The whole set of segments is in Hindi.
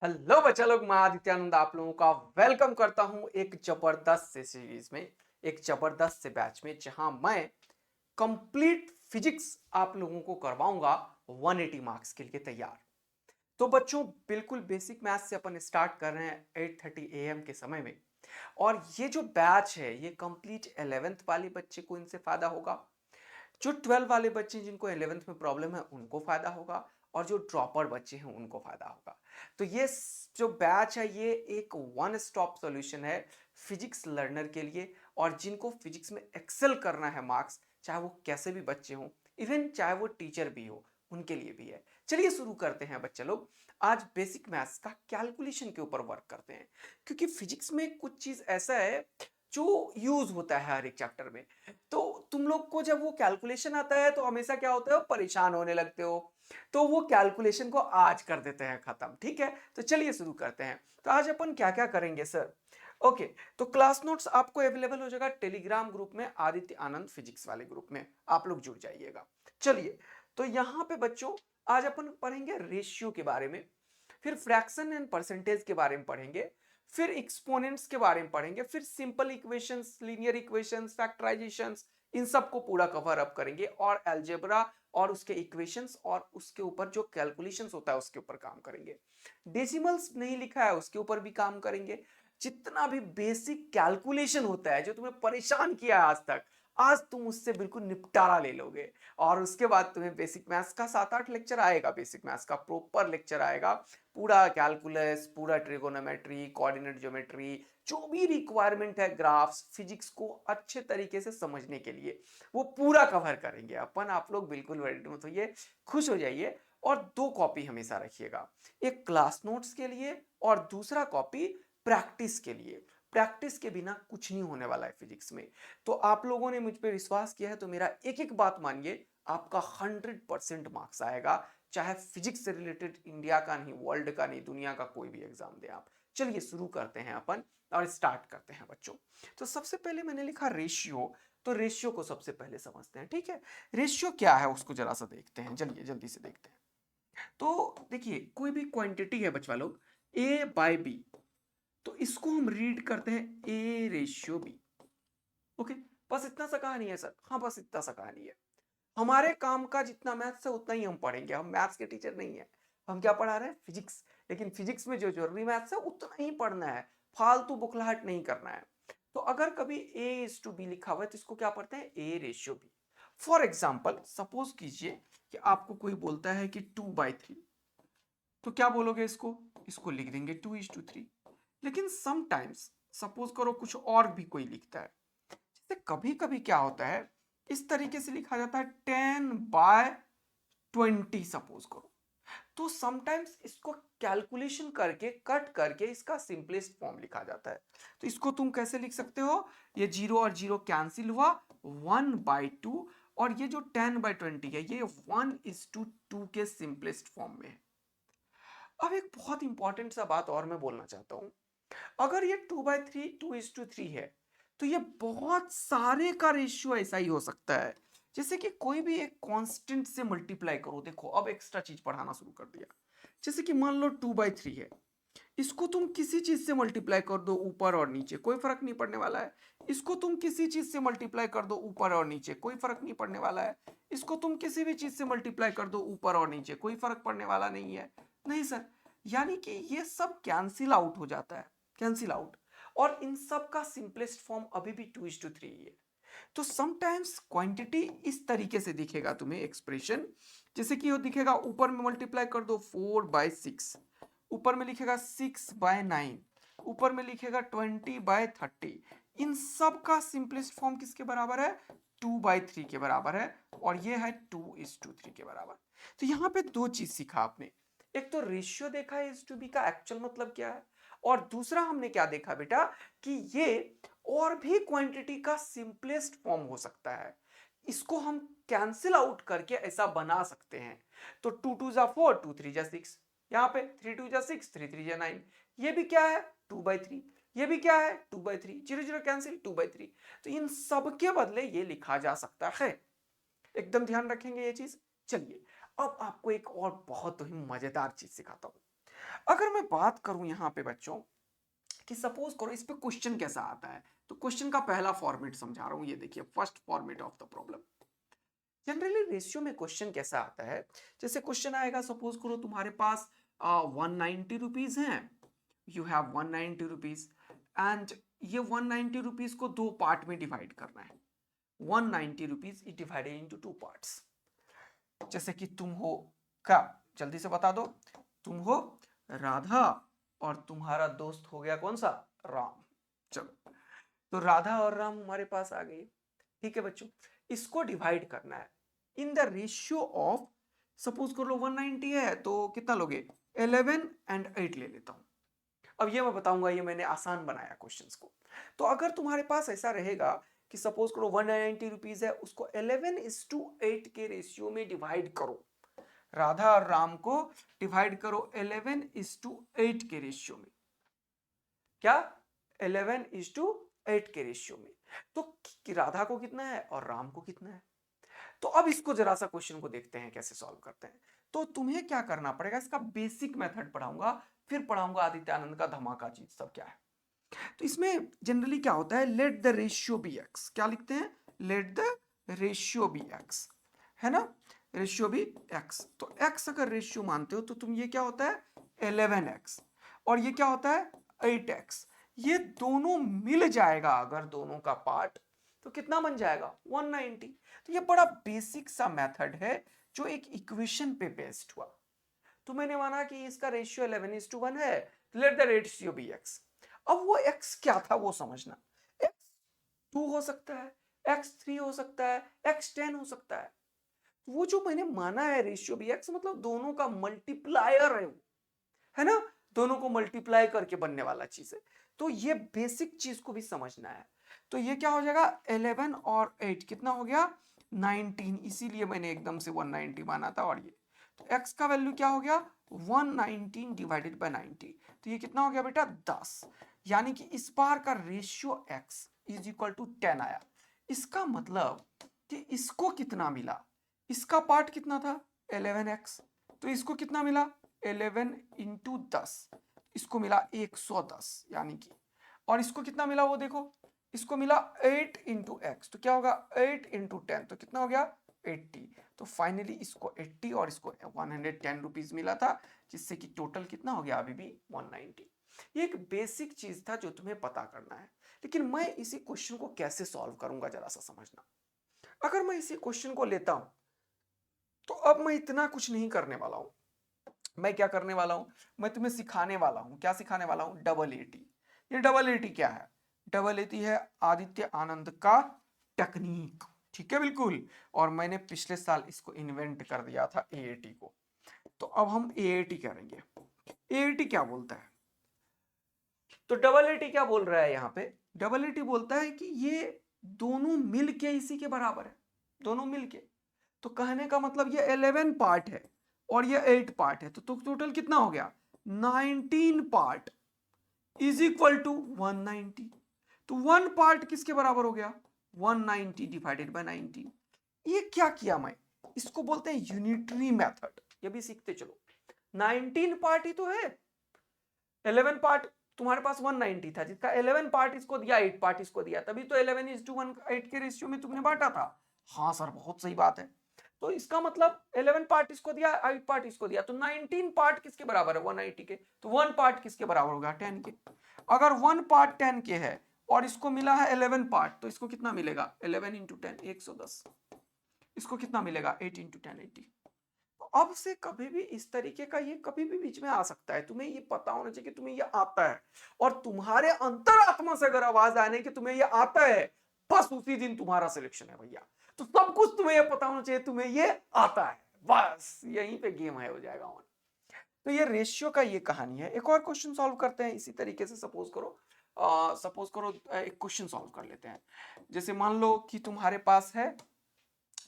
हेलो बच्चा लोग, मैं आदित्यानंद आप लोगों का वेलकम करता हूं एक जबरदस्त से सीरीज में, एक जबरदस्त से बैच में जहां मैं कंप्लीट फिजिक्स आप लोगों को करवाऊंगा 180 मार्क्स के लिए तैयार। तो बच्चों, बिल्कुल बेसिक मैथ्स से अपन स्टार्ट कर रहे हैं 8:30 AM के समय में। और ये जो बैच है ये कंप्लीट 11th वाले बच्चे को इनसे फायदा होगा, जो 12 वाले बच्चे जिनको 11th में प्रॉब्लम है उनको फायदा होगा, और जो ड्रॉपर बच्चे हैं उनको फायदा होगा। तो ये जो बैच है ये एक वन स्टॉप सॉल्यूशन है फिजिक्स लर्नर के लिए, और जिनको फिजिक्स में एक्सेल करना है मार्क्स, चाहे वो कैसे भी बच्चे हों, इवन चाहे वो टीचर भी हो, उनके लिए भी है। चलिए शुरू करते हैं बच्चे लोग। आज बेसिक मैथ्स का कैलकुलेशन के ऊपर वर्क करते हैं, क्योंकि फिजिक्स में कुछ चीज ऐसा है जो यूज होता है हर एक चैप्टर में। तो तुम लोग को जब वो कैलकुलेशन आता है तो हमेशा क्या होता है, परेशान होने लगते हो। तो वो कैलकुलेशन को आज कर देते हैं खत्म, ठीक है। तो चलिए शुरू करते हैं। तो आज अपन क्या क्या करेंगे सर? ओके, तो क्लास नोट्स आपको अवेलेबल हो जाएगा टेलीग्राम ग्रुप में, आदित्य आनंद फिजिक्स वाले ग्रुप में आप लोग जुड़ जाइएगा। चलिए, तो यहां पे बच्चों आज अपन पढ़ेंगे रेशियो के बारे में, फिर फ्रैक्शन एंड परसेंटेज के बारे में पढ़ेंगे, फिर एक्सपोनेंट्स के बारे में पढ़ेंगे, फिर simple equations, linear equations, factorisations, इन सबको पूरा कवर अप करेंगे, और अलजेब्रा और उसके इक्वेशंस और उसके ऊपर जो कैलकुलेशंस होता है उसके ऊपर काम करेंगे। डेसिमल्स नहीं लिखा है उसके ऊपर भी काम करेंगे। जितना भी बेसिक कैलकुलेशन होता है जो तुम्हें परेशान किया है आज तक, आज तुम उससे बिल्कुल निपटारा ले लोगे। और उसके बाद तुम्हें बेसिक मैथ्स का 7-8 लेक्चर आएगा, बेसिक मैथ्स का प्रॉपर लेक्चर आएगा, पूरा कैलकुलस, पूरा ट्रिगोनोमेट्री, कोऑर्डिनेट ज्योमेट्री, जो भी रिक्वायरमेंट है ग्राफ्स, फिजिक्स को अच्छे तरीके से समझने के लिए वो पूरा कवर करेंगे अपन। आप लोग बिल्कुल रेडी मत होइए, खुश हो जाइए। और 2 कॉपी हमेशा रखिएगा, एक क्लास नोट्स के लिए और दूसरा कॉपी प्रैक्टिस के लिए। प्रैक्टिस के बिना कुछ नहीं होने वाला है फिजिक्स में। तो आप लोगों ने मुझ पर विश्वास किया है तो मेरा एक एक बात मानिए, आपका 100% मार्क्स आएगा, चाहे फिजिक्स से रिलेटेड इंडिया का नहीं, वर्ल्ड का नहीं, दुनिया का कोई भी एग्जाम दे आप। चलिए शुरू करते हैं अपन और स्टार्ट करते हैं बच्चों। तो सबसे पहले मैंने लिखा रेशियो। तो रेशियो को सबसे पहले समझते हैं, ठीक है। रेशियो क्या है उसको जरा सा देखते हैं, चलिए जल्दी से देखते हैं। तो देखिए, कोई भी क्वांटिटी है बच्चा लोग, ए बाय बी, तो इसको हम रीड करते हैं ए रेशियो बी। ओके, बस इतना सा कहानी है सर। हाँ, बस इतना सा कहानी है। हमारे काम का जितना मैथ्स है उतना ही हम पढ़ेंगे, हम मैथ्स के टीचर नहीं है। हम क्या पढ़ा रहे हैं? फिजिक्स। लेकिन फिजिक्स में जो जरूरी मैथ्स है उतना ही पढ़ना है, फालतू बुकलाहट नहीं करना है। तो अगर कभी ए इज टू बी लिखा हुआ है तो इसको क्या पढ़ते हैं? A ratio b. For example suppose कीजिए कि आपको कोई बोलता है कि 2/3, तो क्या बोलोगे? इसको इसको लिख देंगे 2:3। लेकिन समटाइम्स सपोज करो कुछ और भी कोई लिखता है, जैसे कभी कभी क्या होता है, इस तरीके से लिखा जाता है 10/20 सपोज करो। तो समटाइम्स इसको कैलकुलेशन करके कट करके इसका सिंपलेस्ट फॉर्म लिखा जाता है। तो इसको तुम कैसे लिख सकते हो? ये 0 और 0 कैंसिल हुआ, 1/2, और ये जो 10/20 है ये 1:2 के सिंपलेस्ट फॉर्म में है। अब एक बहुत इंपॉर्टेंट सा बात और मैं बोलना चाहता हूं, अगर ये 2/3 2:3 है, तो ये बहुत सारे का रेशियो ऐसा ही हो सकता है। जैसे कि कोई भी एक कांस्टेंट से मल्टीप्लाई करो, देखो अब एक्स्ट्रा चीज पढ़ाना शुरू कर दिया। जैसे कि मान लो 2/3 है, इसको तुम किसी चीज से मल्टीप्लाई कर दो ऊपर और नीचे, कोई फर्क नहीं पड़ने वाला है। इसको तुम किसी चीज से मल्टीप्लाई कर दो ऊपर और नीचे, कोई फर्क नहीं पड़ने वाला है। इसको तुम किसी भी चीज से मल्टीप्लाई कर दो ऊपर और नीचे, कोई फर्क पड़ने वाला नहीं है। नहीं सर, यानी कि ये सब कैंसिल आउट हो जाता है, कैंसिल आउट। और इन सब का सिंपलेस्ट फॉर्म अभी भी 2:3 है। तो समटाइम्स क्वांटिटी इस तरीके से दिखेगा तुम्हें एक्सप्रेशन, जैसे कि वो दिखेगा, ऊपर में मल्टीप्लाई कर दो 4/6, ऊपर में लिखेगा 6/9, ऊपर में लिखेगा 20/30। इन सब का सिंपलेस्ट फॉर्म किसके बराबर है? 2/3 के बराबर है, और ये है 2:3 के बराबर। तो यहां पे दो चीज सीखा आपने, एक तो रेशियो देखा है इज टू बी का एक्चुअल मतलब क्या है, और दूसरा हमने क्या देखा बेटा कि ये और भी क्वांटिटी का सिंपलेस्ट फॉर्म हो सकता है, इसको हम कैंसिल आउट करके ऐसा बना सकते हैं। तो 2 2 4, 2 3 6, यहां पे 3 2 6, 3 3 9, ये भी क्या है? 2/3, ये भी क्या है? 2/3, 0 0 कैंसिल, 2/3। तो इन सब के बदले ये लिखा जा सकता है, एकदम ध्यान रखेंगे ये चीज। चलिए अब आपको एक और बहुत ही मजेदार चीज सिखाता हूं। अगर मैं बात करूं यहाँ पे बच्चों कि सपोज करो इस पे क्वेश्चन कैसा आता है, तो क्वेश्चन का पहला फॉर्मेट समझा रहा हूं, ये देखिए first format of the problem. Generally ratio में क्वेश्चन कैसा आता है, जैसे क्वेश्चन आएगा सपोज करो तुम्हारे पास 190 रुपीज हैं, यू हैव 190 रुपीज एंड ये 190 रुपीज को दो पार्ट में डिवाइड करना है। 190 rupees is divided into two parts. जैसे कि तुम हो क्या, जल्दी से बता दो, तुम हो राधा और तुम्हारा दोस्त हो गया कौन सा, राम। चलो, तो राधा और राम हमारे पास आ गए। ठीक है बच्चों, इसको डिवाइड करना है in the ratio of, suppose कर लो 190 है तो कितना लोगे, 11 एंड 8 ले लेता हूं। अब ये मैं बताऊंगा, ये मैंने आसान बनाया क्वेश्चंस को। तो अगर तुम्हारे पास ऐसा रहेगा कि सपोज करो 190 रुपीज है, उसको 11:8 के रेशियो में डिवाइड करो, राधा और राम को डिवाइड करो 11:8 के रेशियो में, क्या 11:8 के रेशियो में, तो राधा को कितना है और राम को कितना है। तो अब इसको जरा सा क्वेश्चन को देखते हैं कैसे सॉल्व करते हैं। तो तुम्हें क्या करना पड़ेगा, इसका बेसिक मेथड पढ़ाऊंगा, फिर पढ़ाऊंगा आदित्य आनंद का धमाका चीज सब क्या है। तो इसमें जनरली क्या होता है, let the ratio be x, क्या लिखते हैं, let the ratio be x, है ना, रेशियो बी एक्स। तो एक्स अगर रेशियो मानते हो तो तुम ये क्या होता है 11x, और ये क्या होता है 8x, ये दोनों मिल जाएगा अगर दोनों का पार्ट, तो कितना बन जाएगा 190। तो ये बड़ा बेसिक सा मेथड है जो एक इक्वेशन पे बेस्ड हुआ। तो मैंने माना कि इसका रेशियो 11:1 है, let the ratio be x. अब वो x क्या था वो समझना, x 2 हो सकता है, x 3 हो सकता है, x 10 हो सकता है। वो जो मैंने माना है रेशियो बी एक्स, मतलब दोनों का मल्टीप्लायर है वो, है ना, दोनों को मल्टीप्लाई करके बनने वाला चीज है। तो ये बेसिक चीज को भी समझना है। तो ये क्या हो जाएगा 11 और 8 कितना हो गया 19, इसीलिए मैंने एकदम से 190 माना था। और ये तो x का वैल्यू क्या हो गया 119 डिवाइडेड बाय 90, तो ये कितना हो गया बेटा 10, यानी कि इस बार का ratio x is equal to 10 आया। इसका मतलब कि इसको कितना मिला, इसका पार्ट कितना था 11x, तो इसको कितना मिला 11 इंटू 10, इसको मिला 110, यानी कि, और इसको कितना मिला वो देखो, इसको मिला 8 इंटू एक्स, तो क्या होगा 8 इंटू 10, तो कितना हो गया 80। तो फाइनली इसको 80 और इसको 110 रुपीज मिला था, जिससे कि टोटल कितना हो गया अभी भी 190। ये एक बेसिक चीज था जो तुम्हें पता करना है। लेकिन मैं इसी क्वेश्चन को कैसे सॉल्व करूंगा जरा सा समझना। अगर मैं इसी क्वेश्चन को लेता हूं तो अब मैं इतना कुछ नहीं करने वाला हूं। मैं क्या करने वाला हूं, मैं तुम्हें सिखाने वाला हूं, क्या सिखाने वाला हूं, डबल एटी। ये डबल एटी क्या है, डबल एटी है आदित्य आनंद का टेक्निक, ठीक है बिल्कुल। और मैंने पिछले साल इसको इन्वेंट कर दिया था एएटी को। तो अब हम एएटी करेंगे। एएटी क्या बोलता है, तो डबल एटी क्या बोल रहा है यहाँ पे, डबल एटी बोलता है कि ये दोनों मिलके इसी के बराबर है, दोनों मिलके। तो कहने का मतलब ये 11 पार्ट है और ये 8 पार्ट है, तो टोटल कितना हो गया 19 पार्ट इज इक्वल टू 190। तो 1 पार्ट किसके बराबर हो गया 190 डिवाइडेड बाय 90। ये क्या किया मैं, इसको बोलते हैं यूनिटरी मेथड, ये भी सीखते चलो। 19 पार्ट ही तो है, 11 पार्ट तुम्हारे पास 190 था, जिसका 11 पार्ट इसको दिया 8 पार्ट इसको दिया, तभी तो 11:1 8 के रेशियो में तुमने बांटा था। हाँ सर बहुत सही बात है। तो इसका मतलब 11 पार्ट इसको दिया 8 पार्ट इसको दिया, तो 19 पार्ट किसके बराबर है 180 के, तो 1 पार्ट किसके बराबर होगा 10 के। अगर 1 पार्ट 10 के है और इसको मिला है 11 पार्ट, तो इसको कितना मिलेगा 11 इंटू 10 110, इसको कितना मिलेगा 8 इंटू 10 80। अब से कभी भी इस तरीके का ये कभी भी बीच में आ सकता है, तुम्हें ये पता होना चाहिए कि तुम्हें ये आता है। और तुम्हारे अंतरात्मा से अगर आवाज आने कि तुम्हें ये आता है, बस उसी दिन तुम्हारा सिलेक्शन है भैया। तो सब कुछ तुम्हें ये पता होना चाहिए तुम्हें ये आता है, बस यहीं पे गेम है हो जाएगा ऑन। तो ये रेशियो का ये कहानी है। एक और क्वेश्चन सॉल्व करते हैं इसी तरीके से। सपोज करो एक क्वेश्चन सॉल्व कर लेते हैं। जैसे मान लो कि तुम्हारे पास है,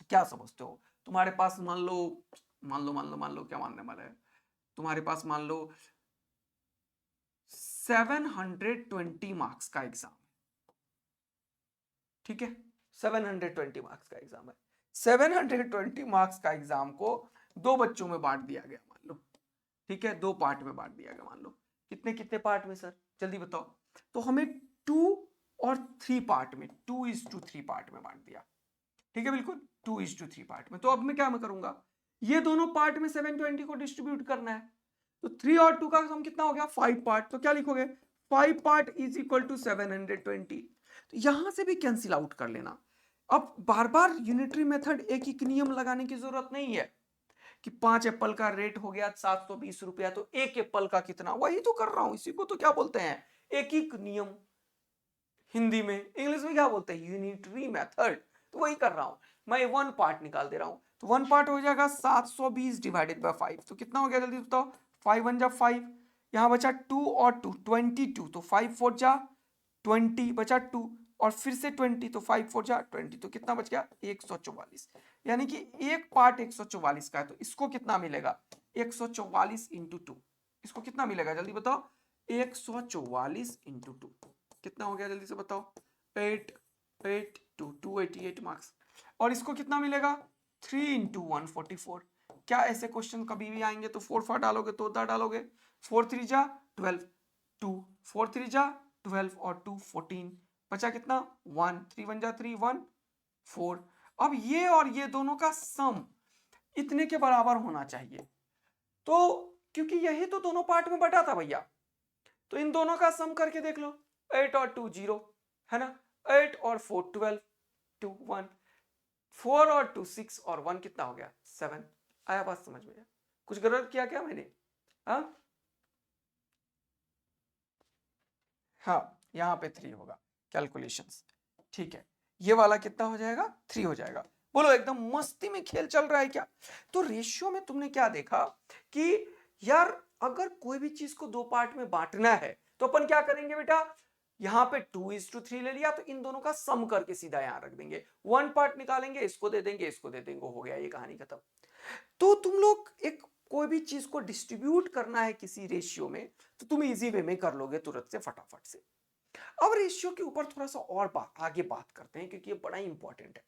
क्या समझते हो, तुम्हारे पास मान लो क्या मानने वाला है, तुम्हारे पास मान लो 720 मार्क्स का एग्जाम, ठीक है 720 मार्क्स का एग्जाम है। 720 मार्क्स का एग्जाम को दो बच्चों में बांट दिया गया मान लो, ठीक है, 2 पार्ट में बांट दिया गया। मान लो कितने कितने पार्ट में सर, जल्दी बताओ। तो हमें 2 और 3 पार्ट में, 2:3 पार्ट में बांट दिया। ठीक है, बिल्कुल 2:3 पार्ट में। तो अब मैं क्या मैं करूंगा, ये दोनों पार्ट में 720 को डिस्ट्रीब्यूट करना है। तो 3 और 2 का सम कितना हो गया, 5 पार्ट। तो क्या लिखोगे, 5 पार्ट इज इक्वल टू 720। तो यहां से भी कैंसिल आउट कर लेना। अब बार बार यूनिटरी मेथड एक एक नियम लगाने की जरूरत नहीं है कि 5 एप्पल का रेट हो गया 720 रुपया, तो एक एप्पल का कितना, वही तो कर रहा हूं। इसी को तो क्या बोलते हैं, एक एक नियम। हिंदी में, इंग्लिश में क्या बोलते हैं, यूनिटरी मेथड। तो वही कर रहा हूं मैं, 1 पार्ट निकाल दे रहा हूं। तो 1 पार्ट हो जाएगा 720 डिवाइडेड बाय 5। तो कितना हो गया जल्दी बताओ, 5 1 जा 5, यहां बचा 2 और 2 22, तो 5 4 जा 20, बचा 2 और फिर से 20, तो 5 4 जा 20, तो कितना बच गया 144। यानी कि एक पार्ट 144 का है। तो इसको कितना मिलेगा, 144 इंटू 2। इसको कितना मिलेगा जल्दी बताओ, 144 इंटू 2 कितना हो गया जल्दी से बताओ, 8 8 2 288 मार्क्स। और इसको कितना मिलेगा, 3 इंटू 144। क्या ऐसे क्वेश्चन कभी भी आएंगे तो 4 4 डालोगे तो उधर डालोगे, 4 3 जा 12, 2 4 3 जा 12 और 2 14, बचा कितना 1, 3 1 जा 3 1 4। अब ये और ये दोनों का सम इतने के बराबर होना चाहिए। तो क्योंकि यही तो दोनों पार्ट में बटा था भैया, तो इन दोनों का सम करके देख लो, 8 और 2 0 है ना, 8 और 4 12, 2 1, 4 और 2 6 और 1 कितना हो गया 7। आया बात समझ में, कुछ गलत किया क्या मैंने, हाँ यहां पे 3 होगा कैलकुलेशंस। ठीक है, ये वाला कितना हो जाएगा, 3 हो जाएगा। बोलो एकदम मस्ती में खेल चल रहा है क्या। तो रेशियो में तुमने क्या देखा कि यार अगर कोई भी चीज को 2 पार्ट में बांटना है तो अपन क्या करेंगे बेटा, यहां पे 2:3 ले लिया, तो इन दोनों का सम करके सीधा यहां रख देंगे, 1 पार्ट निकालेंगे, इसको दे देंगे, इसको दे देंगे, हो गया, ये कहानी खत्म। तो तुम लोग एक कोई भी चीज को डिस्ट्रीब्यूट करना है किसी रेशियो में, तो तुम इजी वे में कर लोगे तुरंत से, फटाफट से। अब रेशियो के ऊपर थोड़ा सा और आगे बात करते हैं, क्योंकि ये बड़ा इंपॉर्टेंट है।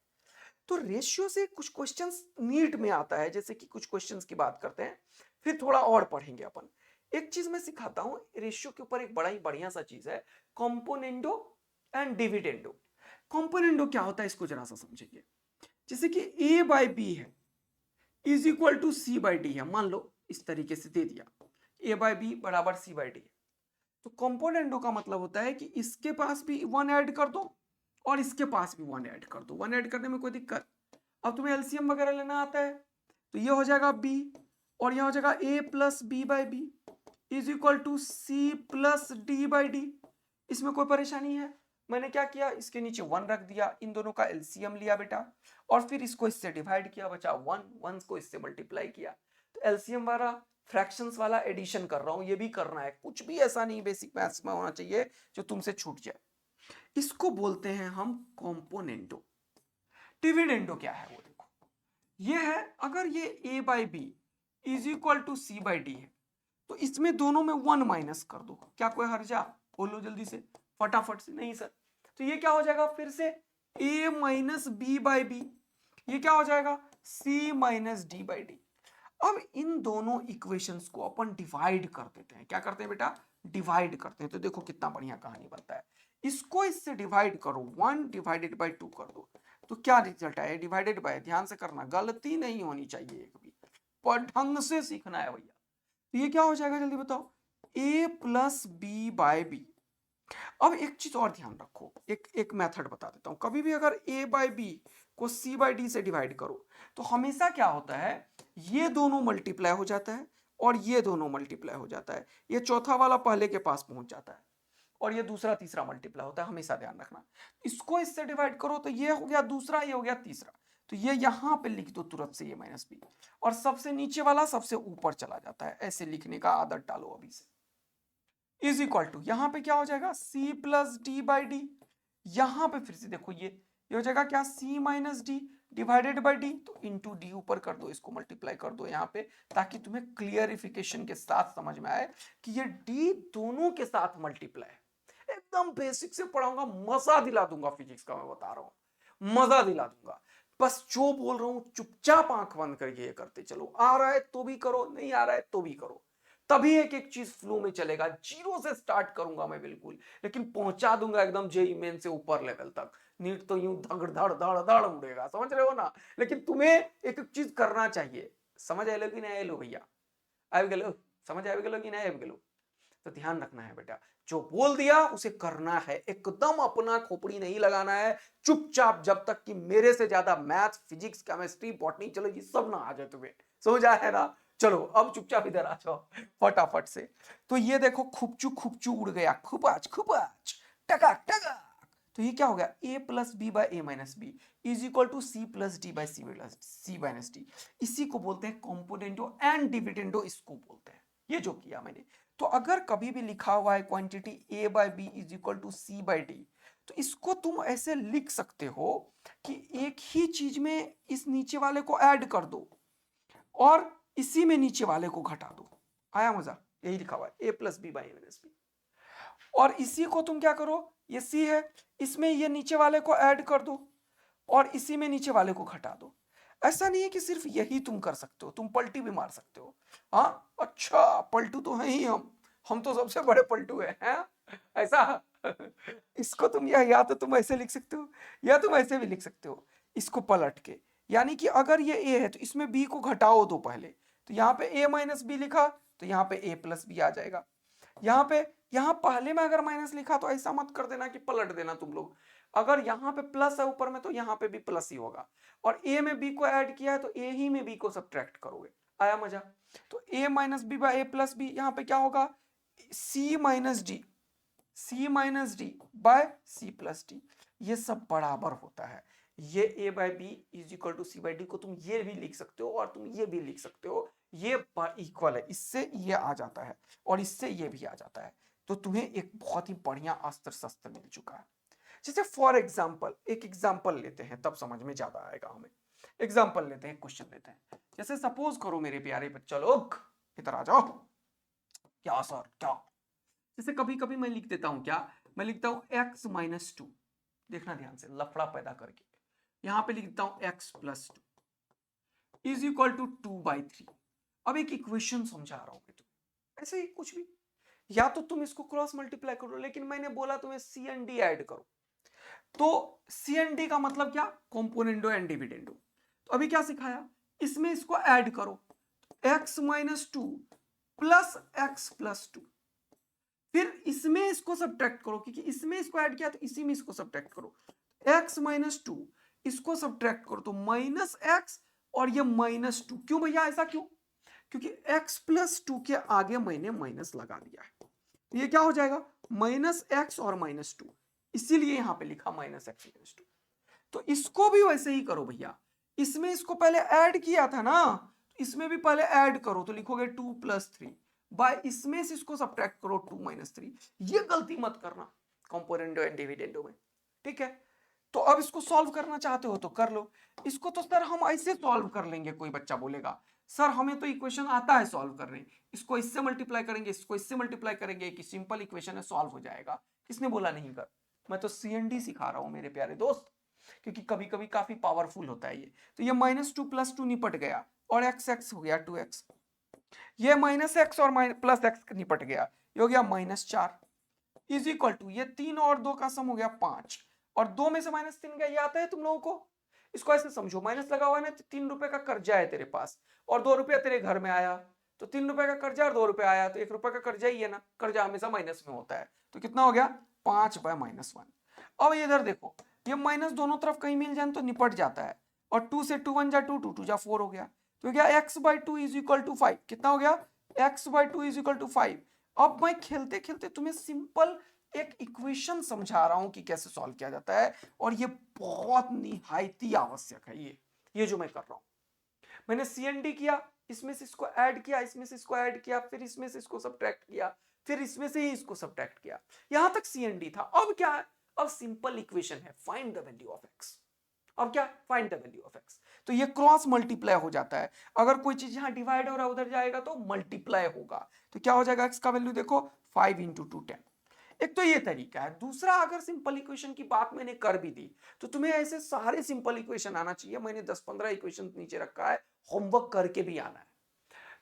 तो रेशियो से कुछ क्वेश्चंस नीट में आता है, जैसे कि कुछ क्वेश्चंस की बात करते हैं, फिर थोड़ा और पढ़ेंगे अपन। एक चीज मैं सिखाता हूं रेशियो के ऊपर, एक बड़ा ही बढ़िया सा चीज है, कॉम्पोनेंडो एंड डिविडेंडो। कॉम्पोनेंडो क्या होता है इसको जरा सा समझेंगे। जैसे कि a बाई बी है is equal to C by d है, मान लो इस तरीके से दे दिया, a बाई बी बराबर सी बाई डी है। तो कॉम्पोनेंडो का मतलब होता है कि इसके पास भी 1 ऐड कर दो और इसके पास भी 1 ऐड कर दो। 1 ऐड करने में कोई दिक्कत, अब तुम्हें एलसीएम वगैरह लेना आता है, तो ये हो जाएगा b और यह हो जाएगा a plus B by B is equal to c plus d by d. इसमें कोई परेशानी है, मैंने क्या किया, इसके नीचे 1 रख दिया, इन दोनों का एलसीएम लिया बेटा, और फिर इसको इससे डिवाइड किया, बचा 1, 1 को इससे मल्टीप्लाई किया। तो एलसीएम वाला फ्रैक्शंस वाला एडिशन कर रहा हूं, ये भी करना है, कुछ भी ऐसा नहीं बेसिक मैथ्स में होना चाहिए जो तुमसे छूट जाए। इसको बोलते हैं हम कॉम्पोनेंटो। डिविडेंडो क्या है वो देखो, ये है अगर ये a by B is equal to C by d है, तो इसमें दोनों में 1 माइनस कर दो, क्या कोई हर्जा, बोलो जल्दी से फटाफट से, नहीं सर। तो ये क्या हो जाएगा फिर से a minus B by b, ये क्या हो जाएगा c minus d by d. अब इन दोनों इक्वेशंस को अपन डिवाइड कर देते हैं, क्या करते हैं बेटा, डिवाइड करते हैं। तो देखो कितना बढ़िया कहानी बनता है, इसको इससे डिवाइड करो, 1 डिवाइडेड बाई 2 कर दो, तो क्या रिजल्ट आया, डिवाइडेड बाय, ध्यान से करना, गलती नहीं होनी चाहिए एक भी, पर ढंग से सीखना है भैया। तो ये क्या हो जाएगा जल्दी बताओ, a plus b by b. अब एक चीज और ध्यान रखो, एक मेथड बता देता हूं, कभी भी अगर a बाई बी को c बाई डी से डिवाइड करो तो हमेशा क्या होता है, ये दोनों मल्टीप्लाई हो जाता है और ये दोनों मल्टीप्लाई हो जाता है, ये चौथा वाला पहले के पास पहुंच जाता है और ये दूसरा तीसरा मल्टीप्लाई होता है, हमेशा ध्यान रखना। इसको इससे डिवाइड करो तो ये हो गया दूसरा, ये हो गया तीसरा, तो ये यहां पे लिख दो तुरंत से, ये माइनस बी, और सबसे नीचे वाला सबसे ऊपर चला जाता है, ऐसे लिखने का आदत डालो अभी से। इज इक्वल टू यहां पे क्या हो जाएगा c plus d by D, यहां पे फिर से देखो ये हो जाएगा क्या c minus D divided by d, तो इंटू डी ऊपर कर दो, इसको मल्टीप्लाई कर दो यहाँ पे, ताकि तुम्हें क्लियरिफिकेशन के साथ समझ में आए कि ये d दोनों के साथ मल्टीप्लाई है। एकदम बेसिक से पढ़ाऊंगा, मजा दिला दूंगा फिजिक्स का, मैं बता रहा हूं मजा दिला दूंगा। बस जो बोल रहा हूं चुपचाप आंख बंद करके ये करते चलो, आ रहा है तो भी करो, नहीं आ रहा है तो भी करो, तभी एक एक चीज फ्लो में चलेगा। जीरो से स्टार्ट करूंगा मैं बिल्कुल, लेकिन पहुंचा दूंगा एकदम जेईई मेन से ऊपर लेवल तक। नीट तो यूं धड़ धड़ धड़ धड़ उड़ेगा, समझ रहे हो ना। लेकिन तुम्हें एक एक चीज करना चाहिए। समझ आए कि नहीं आए लो भैया, आए गलो, समझ आए गलो कि नहीं आए गलो। तो ध्यान रखना है बेटा, जो बोल दिया उसे करना है, एकदम अपना खोपड़ी नहीं लगाना है। चुपचाप, जब तक कि मेरे से ज्यादा मैथ्स, फिजिक्स, केमिस्ट्री, बॉटनी, चलो ये सब ना आ जाए तुम्हें, समझ आया ना। चलो अब चुपचाप इधर आ जाओ फटाफट से। तो ये देखो, खुपचू खुपचू उड़ गया, खुपाच खुपाच, टकाक टकाक। तो ये क्या हो गया, a plus B by a minus b is equal to c plus d by c minus d. इसी को बोलते हैं कॉम्पोनेंटो एंड डिविडेंडो, इसको बोलते हैं। ये जो किया मैंने, तो अगर कभी भी लिखा हुआ है quantity a by B is equal to C by d, तो इसको तुम ऐसे लिख सकते हो कि एक ही चीज में इस नीचे वाले को ऐड कर दो और इसी में नीचे वाले को घटा दो। आया मजा, यही लिखा हुआ है a plus B by minus B. और इसी को तुम क्या करो, ये c है, इसमें ये नीचे वाले को ऐड कर दो और इसी में नीचे वाले को घटा दो। ऐसा नहीं है कि सिर्फ यही तुम कर सकते हो, तुम पलटी भी मार सकते हो। हाँ अच्छा, पलटू तो हैं ही हम तो सबसे बड़े पलटू हैं ऐसा। इसको तुम या तो तुम ऐसे लिख सकते हो या तुम ऐसे भी लिख सकते हो, इसको पलट के। यानी कि अगर ये a है तो इसमें b को घटाओ दो पहले, तो यहाँ पे a माइनस बी लिखा तो यहाँ पे a प्लस बी आ जाएगा। यहाँ पहले में अगर माइनस लिखा तो ऐसा मत कर देना कि पलट देना तुम लोग। अगर यहाँ पे प्लस है ऊपर में तो यहाँ पे भी प्लस ही होगा, और a में b को ऐड किया है तो a ही में b को सब्ट्रैक्ट करोगे। आया मजा। तो a minus B by A plus B, यहाँ पे क्या होगा, c minus D by C plus D. ये सब बराबर होता है। ये a by B is equal to C by D को तुम ये भी लिख सकते हो और तुम ये भी लिख सकते हो। ये इक्वल है, इससे ये आ जाता है और इससे ये भी आ जाता है। तो तुम्हें एक बहुत ही बढ़िया अस्त्र शस्त्र मिल चुका है। जैसे फॉर एग्जाम्पल, एक एग्जाम्पल लेते हैं तब समझ में ज्यादा आएगा हमें। एग्जाम्पल लेते हैं, क्वेश्चन लेते हैं। जैसे सपोज करो मेरे प्यारे बच्चा लोग, इधर आ जाओ। क्या सर क्या, जैसे कभी कभी मैं लिख देता हूं, क्या मैं लिखता हूं x माइनस टू, देखना ध्यान से लफड़ा पैदा करके, यहां पे लिख देता हूं x plus two is equal to 2/3। अब एक इक्वेशन समझा रहा हूं मैं तुम्हें, ऐसे ही कुछ भी, या तो तुम इसको क्रॉस मल्टीप्लाई करो, लेकिन मैंने बोला तुम्हें सी एंड डी ऐड करो। तो सी एंड डी का मतलब क्या, कॉम्पोनेंडो एंड डिविडेंडो। तो अभी क्या सिखाया, इसमें इसको ऐड करो, x minus two plus x plus two, फिर इसमें इसको सब्ट्रैक्ट करो, क्योंकि इसमें इसको ऐड किया तो इसी में इसको सब्ट्रैक्ट करो। x माइनस टू, इसको सब्ट्रैक्ट करो तो माइनस एक्स, और ये माइनस टू। क्यों भैया ऐसा क्यों, क्योंकि x प्लस टू के आगे मैंने माइनस लगा दिया है, तो ये क्या हो जाएगा माइनस एक्स और माइनस टू, इसीलिए यहां पे लिखा माइनस एक्स माइनस टू। तो इसको भी वैसे ही करो भैया, इसमें इसको पहले ऐड किया था ना, इसमें भी पहले ऐड करो तो लिखोगे 2 प्लस 3 बाय, इसमें से इसको सब्ट्रैक्ट करो 2 माइनस 3। ये गलती मत करना कंपोनेंडो एंड डिविडेंडो में, ठीक है। तो अब इसको सॉल्व करना चाहते हो तो कर लो। इसको तो सर हम ऐसे सॉल्व कर लेंगे, कोई बच्चा बोलेगा सर हमें तो इक्वेशन आता है सॉल्व करने, इसको इससे मल्टीप्लाई करेंगे, इसको इससे मल्टीप्लाई करेंगे, एक सिंपल इक्वेशन है सॉल्व हो जाएगा। किसने बोला नहीं कर, मैं तो सीएनडी सिखा रहा हूं मेरे प्यारे दोस्त, क्योंकि कभी कभी काफी पावरफुल होता है ये। तो ये माइनस टू प्लस टू निपट गया और एक्स एक्स हो गया 2x, ये माइनस एक्स और प्लस एक्स निपट गया, ये हो गया माइनस 4 इज इक्वल टू, ये 3 और 2 का सम हो गया 5, और 2 में से माइनस 3 गया, ये आता है तुम लोगों को। इसको ऐसे समझो, माइनस लगा हुआ है ना, 3 रुपए का कर्जा है तेरे पास और 2 रुपया तेरे घर में आया, तो 3 रुपए का कर्जा और 2 रुपए आया तो 1 रुपए का कर्जा ही है ना, कर्जा हमेशा माइनस में होता है। तो कितना हो गया 5 बाय माइनस 1। अब इधर देखो, ये माइनस दोनों तरफ कहीं मिल जाए तो निपट जाता है, और 2 से 2 1 जा 2, 2 2 जा 4 हो गया, तो क्या x by 2 is equal to 5, कितना हो गया x by 2 is equal to 5। अब मैं खेलते खेलते तुम्हें सिंपल एक इक्वेशन समझा रहा हूं कि कैसे सॉल्व किया जाता है, और ये बहुत निहायती आवश्यक है। ये जो मैं कर रहा हूं, मैंने सीएनडी किया, इसमें से इसको ऐड किया, इसमें से इसको ऐड किया, फिर इसमें से इसको सब्ट्रैक्ट किया, फिर इसमें से ही इसको सब्ट्रैक्ट किया, यहां तक सीएनडी था। अब क्या है, अब सिंपल इक्वेशन है, find the value of x. अब क्या, find the value of x, तो ये क्रॉस मल्टीप्लाई हो जाता है। अगर कोई चीज यहां डिवाइड हो रहा है उधर जाएगा तो मल्टीप्लाई होगा, तो क्या हो जाएगा एक्स का वैल्यू देखो 5 इंटू 2 10। एक तो ये तरीका है। दूसरा, अगर सिंपल इक्वेशन की बात मैंने कर भी दी तो तुम्हें ऐसे सारे सिंपल इक्वेशन आना चाहिए। मैंने 10-15 इक्वेशन नीचे रखा है, होमवर्क करके भी आना है।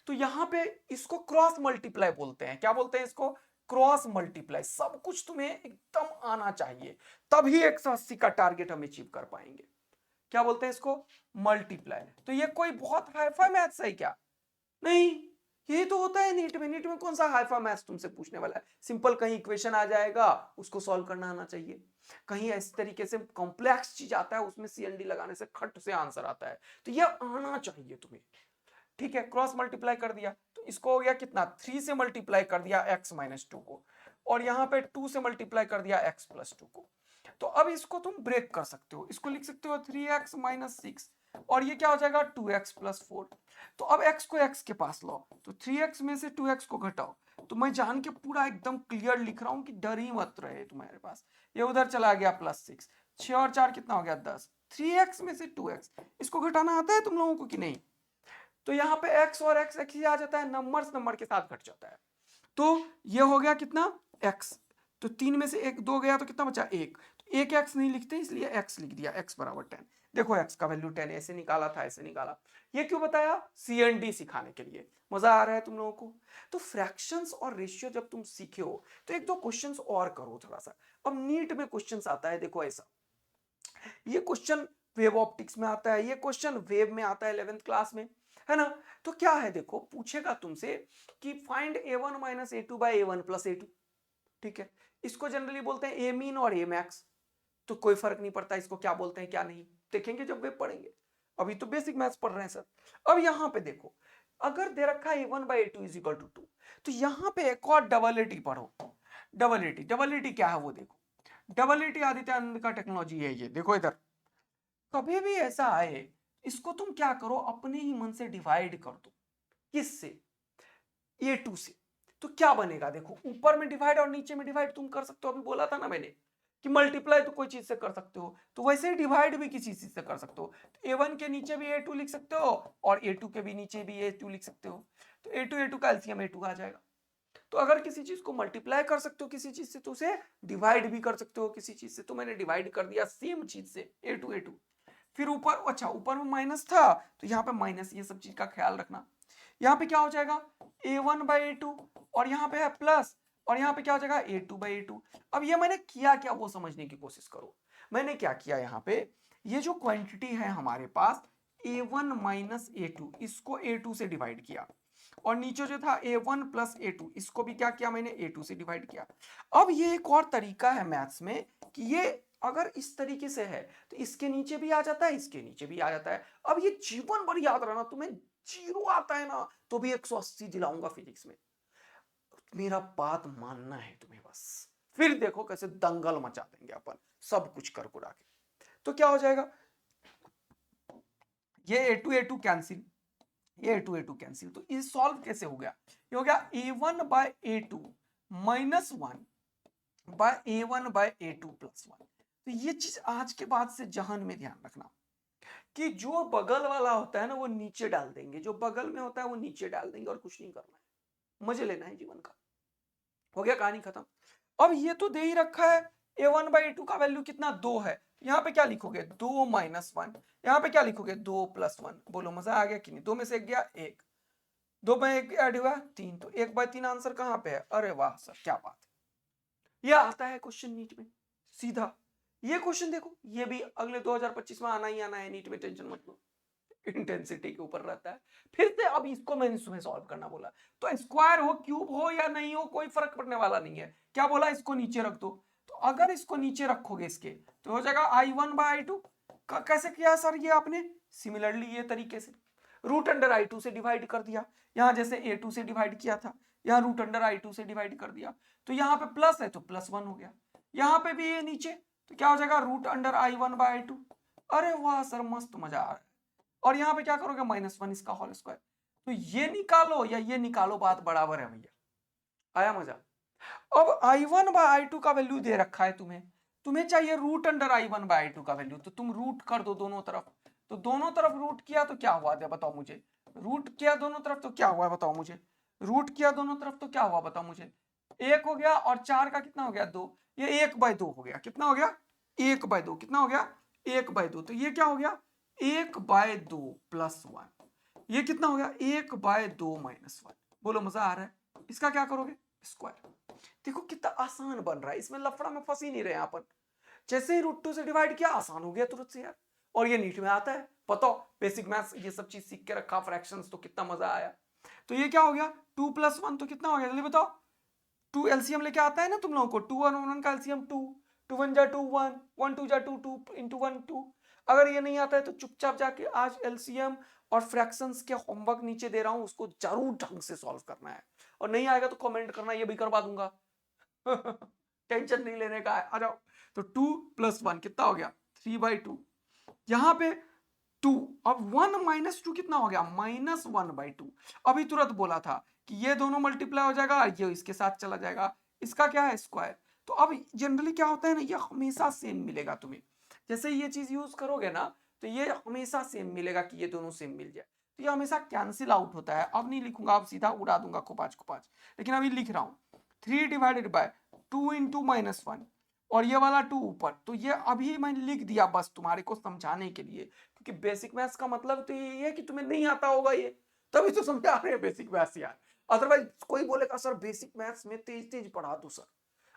तो यहाँ पे इसको क्रॉस मल्टीप्लाई बोलते हैं। क्या बोलते हैं इसको? Cross multiply. सब कुछ तुम्हें एकदम आना चाहिए, तभी 180 का टारगेट हम अचीव कर पाएंगे। क्या बोलते हैं इसको? मल्टीप्लाई। तो ये कोई बहुत हाईफाई मैथ्स है क्या? नहीं, यही तो होता है नीट में। नीट में कौन सा हाईफाई मैथ्स तुमसे पूछने वाला है? सिंपल कहीं इक्वेशन आ जाएगा, उसको सॉल्व करना आना चाहिए। कहीं इस तरीके से कॉम्प्लेक्स चीज आता है, उसमें सीएनडी लगाने से खट से आंसर आता है, तो ये आना चाहिए तुम्हें। ठीक है, क्रॉस मल्टीप्लाई कर दिया तो इसको हो गया कितना? 3 से मल्टीप्लाई कर दिया x माइनस 2 को, और यहाँ पे 2 से मल्टीप्लाई कर दिया x प्लस 2 को। तो अब इसको तुम ब्रेक कर सकते हो, इसको लिख सकते हो 3x माइनस 6, और ये क्या हो जाएगा? 2x plus 4। तो अब x को x के पास लो, तो 3x में से 2x को घटाओ। तो मैं जान के पूरा एकदम क्लियर लिख रहा हूं कि डर ही मत रहे तुम्हारे पास। ये उधर चला गया प्लस 6, 6 और 4 कितना हो गया? 10। 3x में से 2x, इसको घटाना आता है तुम लोगों को कि नहीं? तो यहाँ पे x और x ही आ जाता है, नंबर के साथ घट जाता है। तो ये हो गया कितना? x। तो 3 में से 1 2 गया तो कितना बचा? 1। तो 1x नहीं लिखते, इसलिए x लिख दिया, x बराबर 10। देखो x का वैल्यू 10 ऐसे निकाला था, ऐसे निकाला। ये क्यों बताया? CND सिखाने के लिए। मजा आ रहा है तुम लोगों को? तो फ्रैक्शंस और रेशियो जब तुम सीखे हो तो एक दो क्वेश्चंस और करो थोड़ा सा। अब नीट में क्वेश्चंस आता है, देखो ऐसा, ये क्वेश्चन वेव ऑप्टिक्स में आता है, ये क्वेश्चन वेव में आता है 11th क्लास में, है ना? तो क्या है, देखो पूछेगा तुमसे कि find a1 minus a2 by a1 plus a2। ठीक है, इसको जनरली बोलते हैं a मीन और a मैक्स। तो कोई फर्क नहीं पड़ता इसको क्या बोलते हैं क्या नहीं, देखेंगे जब वेव पढ़ेंगे। अभी तो बेसिक मैथ्स पढ़ रहे हैं सर। अब यहां पे देखो, अगर दे रखा है a1 by a2 is equal to 2, तो यहां पे एक और डबल एटी पढ़ो। डबल एटी क्या है वो देखो। डबल एटी आदित्य आनंद का टेक्नोलॉजी है ये, देखो इधर। कभी भी ऐसा आए, इसको तुम क्या करो, अपने ही मन से डिवाइड कर दो। किससे? a2 से। तो क्या बनेगा, देखो ऊपर में डिवाइड और नीचे में डिवाइड तुम कर सकते हो। अभी बोला था ना मैंने कि मल्टीप्लाई तो कोई चीज से कर सकते हो, तो वैसे ही डिवाइड भी किसी चीज से कर सकते हो। तो a1 के नीचे भी a2 लिख सकते हो, और a2 के भी नीचे भी a2 लिख सकते हो। तो a2 का एलसीएम a2 आ जाएगा। तो अगर किसी चीज को मल्टीप्लाई कर सकते हो किसी चीज से, तो उसे डिवाइड भी कर सकते हो किसी चीज से। तो मैंने डिवाइड कर दिया सेम चीज से, a2। फिर ऊपर, अच्छा ऊपर में माइनस था तो यहाँ पे माइनस, ये सब चीज का ख्याल रखना। यहाँ पे क्या हो जाएगा? a1 बाई a2, और यहाँ पे है प्लस, और यहाँ पे क्या हो जाएगा? a2 by a2। अब ये मैंने किया क्या वो समझने की कोशिश करो। मैंने क्या किया, यहाँ पे ये जो क्वांटिटी है हमारे पास a1 माइनस a2, इसको a2 से डिवाइड किया, और नीचे जो था a1 प्लस a2, इसको भी क्या किया मैंने? a2 से डिवाइड किया। अब ये एक और तरीका है मैथ्स में कि ये अगर इस तरीके से है तो इसके नीचे भी आ जाता है, इसके नीचे भी आ जाता है। अब ये जीवन भर याद रहना, तुम्हें जीरो आता है ना तो भी 180 दिलाऊंगा फिजिक्स में। मेरा बात मानना है तुम्हें बस, फिर देखो कैसे दंगल मचा देंगे अपन सब कुछ कर कुरा के। तो क्या हो जाएगा, ये a2 कैंसिल, ये a2 कैंसिल। तो ये सॉल्व कैसे हो गया? ये हो गया a1 by a2 minus 1 by a1 by a2 plus 1। तो ये चीज आज के बाद से जहन में ध्यान रखना कि जो बगल वाला होता है ना वो नीचे डाल देंगे, जो बगल में होता है वो नीचे डाल देंगे, और कुछ नहीं करना है, मजे लेना है जीवन का। हो गया, कहानी खत्म। अब ये तो दे ही रखा है, a1 बाई a2 का वैल्यू कितना? 2 है। यहाँ पे क्या लिखोगे? 2 माइनस 1। यहाँ पे क्या लिखोगे? 2 प्लस 1। बोलो मजा आ गया कि नहीं? 2 में से 1 गया 1, 2 में 1 ऐड हुआ 3, तो 1 बाई 3 आंसर कहाँ पे है? अरे वाह सर क्या बात है, ये आता है क्वेश्चन नीट में सीधा। ये क्वेश्चन देखो, ये भी अगले 2025 में आना ही आना है नीट में, टेंशन मत लो, इंटेंसिटी के ऊपर रहता है। फिर से अब इसको मैंने तुम्हें सॉल्व करना बोला, तो स्क्वायर हो क्यूब हो या नहीं हो कोई फर्क पड़ने वाला नहीं है। क्या बोला? इसको नीचे रख दो। तो अगर इसको नीचे रखोगे इसके, तो हो जाएगा i1 बाई i2। कैसे किया सर ये आपने? सिमिलरली ये तरीके से रूट अंडर i2 से डिवाइड कर दिया। यहां जैसे a2 से डिवाइड किया था, यहां रूट अंडर i2 से डिवाइड कर दिया। तो यहाँ पे प्लस है तो प्लस 1 हो गया, यहाँ पे भी ये नीचे, तो क्या हो जाएगा? Root under i1 by i2। अरे वाह सर मस्त, मजा आ रहा है। और यहाँ पे क्या करोगे? -1 इसका होल स्क्वायर। तो ये निकालो या ये निकालो, बात बराबर है भैया। आया मजा? अब i1 बाय i2 का वैल्यू दे रखा है तुम्हें, तुम्हें चाहिए root under i1 bye i2 का वैल्यू, तो तुम रूट कर दो दोनों तरफ। तो दोनों तरफ रूट किया तो क्या हुआ था बताओ मुझे? रूट किया दोनों तरफ तो क्या हुआ बताओ मुझे? रूट किया दोनों तरफ तो क्या हुआ बताओ मुझे? 1 हो गया, और 4 का कितना हो गया? 2। ये 1/2 हो गया। कितना हो गया? 1/2। कितना हो गया? 1/2। तो ये क्या हो गया? 1/2 प्लस 1। ये कितना हो गया 1/2 - 1। बोलो मजा आ रहा है? इसका क्या करोगे स्क्वायर। देखो कितना आसान बन रहा है, इसमें लफड़ा में फंस ही नहीं रहे यहाँ पर। जैसे ही √2 से डिवाइड किया आसान हो गया तुरंत से यार। और ये नीट में आता है, बताओ बेसिक मैथ्स ये सब चीज सीख के रखा, फ्रैक्शंस, तो कितना मजा आया। तो ये क्या हो गया 2 + 1 तो कितना हो गया जल्दी बताओ। 2 एलसीएम लेके आता है ना तुम लोगों को, 2 और 1 का एलसीएम 2, 2 1 जा 2 1, 1 2 जा 2, 2 × 1 2। अगर ये नहीं आता है तो चुपचाप जाके आज एलसीएम और फ्रैक्शंस के होमवर्क नीचे दे रहा हूं, उसको जरूर ढंग से सॉल्व करना है। और नहीं आएगा तो कमेंट करना, ये भी करवा दूंगा। टेंशन नहीं लेने का है, आ जाओ। तो 2 + 1 कितना हो गया 3/2। यहां पे 2, अब 1 - 2 कितना हो गया -1/2। अभी तुरंत बोला था कि ये दोनों मल्टीप्लाई हो जाएगा, ये इसके साथ चला जाएगा, इसका क्या है स्क्वायर। तो अब जनरली क्या होता है ना, ये हमेशा सेम मिलेगा तुम्हें। जैसे ये चीज यूज करोगे ना तो ये हमेशा सेम मिलेगा कि ये दोनों सेम मिल जाए। तो ये हमेशा कैंसिल आउट होता है। अब नहीं लिखूंगा, अब सीधा उड़ा दूंगा खुपाच खुपाच, लेकिन अभी लिख रहा हूं 3/2 × -1 और ये वाला 2 ऊपर। तो ये अभी मैंने लिख दिया बस तुम्हारे को समझाने के लिए, क्योंकि बेसिक मैथ्स का मतलब तो ये है कि तुम्हें नहीं आता होगा ये, तभी तो समझा रहे हैं बेसिक मैथ्स यार। अदरवाइज कोई बोलेगा सर बेसिक मैथ्स में तेज तेज पढ़ा दो सर।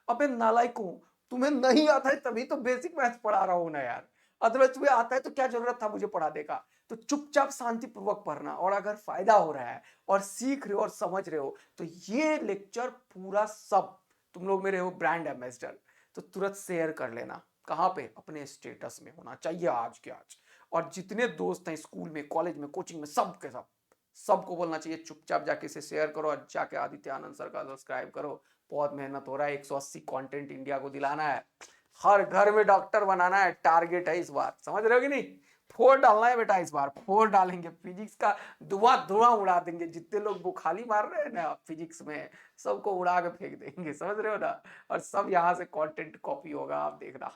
अबे नालायक हूं, तुम्हें नहीं आता है तभी तो बेसिक मैथ्स पढ़ा रहा हूं ना यार। अदरवाइज तुम्हें आता है तो क्या जरूरत था मुझे पढ़ा देगा। तो चुपचाप शांतिपूर्वक पढ़ना, और अगर फायदा हो रहा है और सीख रहे हो और समझ रहे हो तो ये लेक्चर पूरा सब तुम लोग मेरे हो ब्रांड एम्बेसडर, तो तुरंत शेयर कर लेना। कहाँ पे? अपने स्टेटस में होना चाहिए आज के आज। और जितने दोस्त हैं स्कूल में, कॉलेज में, कोचिंग में, सब के सब सबको बोलना चाहिए चुपचाप जाके इसे शेयर करो और जाके आदित्य आनंद सर का सब्सक्राइब करो। बहुत मेहनत हो रहा है, 180 कंटेंट इंडिया को दिलाना है, हर घर में डॉक्टर बनाना है, टारगेट है इस बार, समझ रहे हो कि नहीं। फोर डालना है बेटा, इस बार फोर डालेंगे, फिजिक्स का धुआं धुआं उड़ा देंगे। जितने लोग बुखाली मार रहे हैं ना फिजिक्स में, सबको उड़ा के फेंक देंगे, समझ रहे हो ना। और सब यहाँ से कंटेंट कॉपी होगा, आप देखना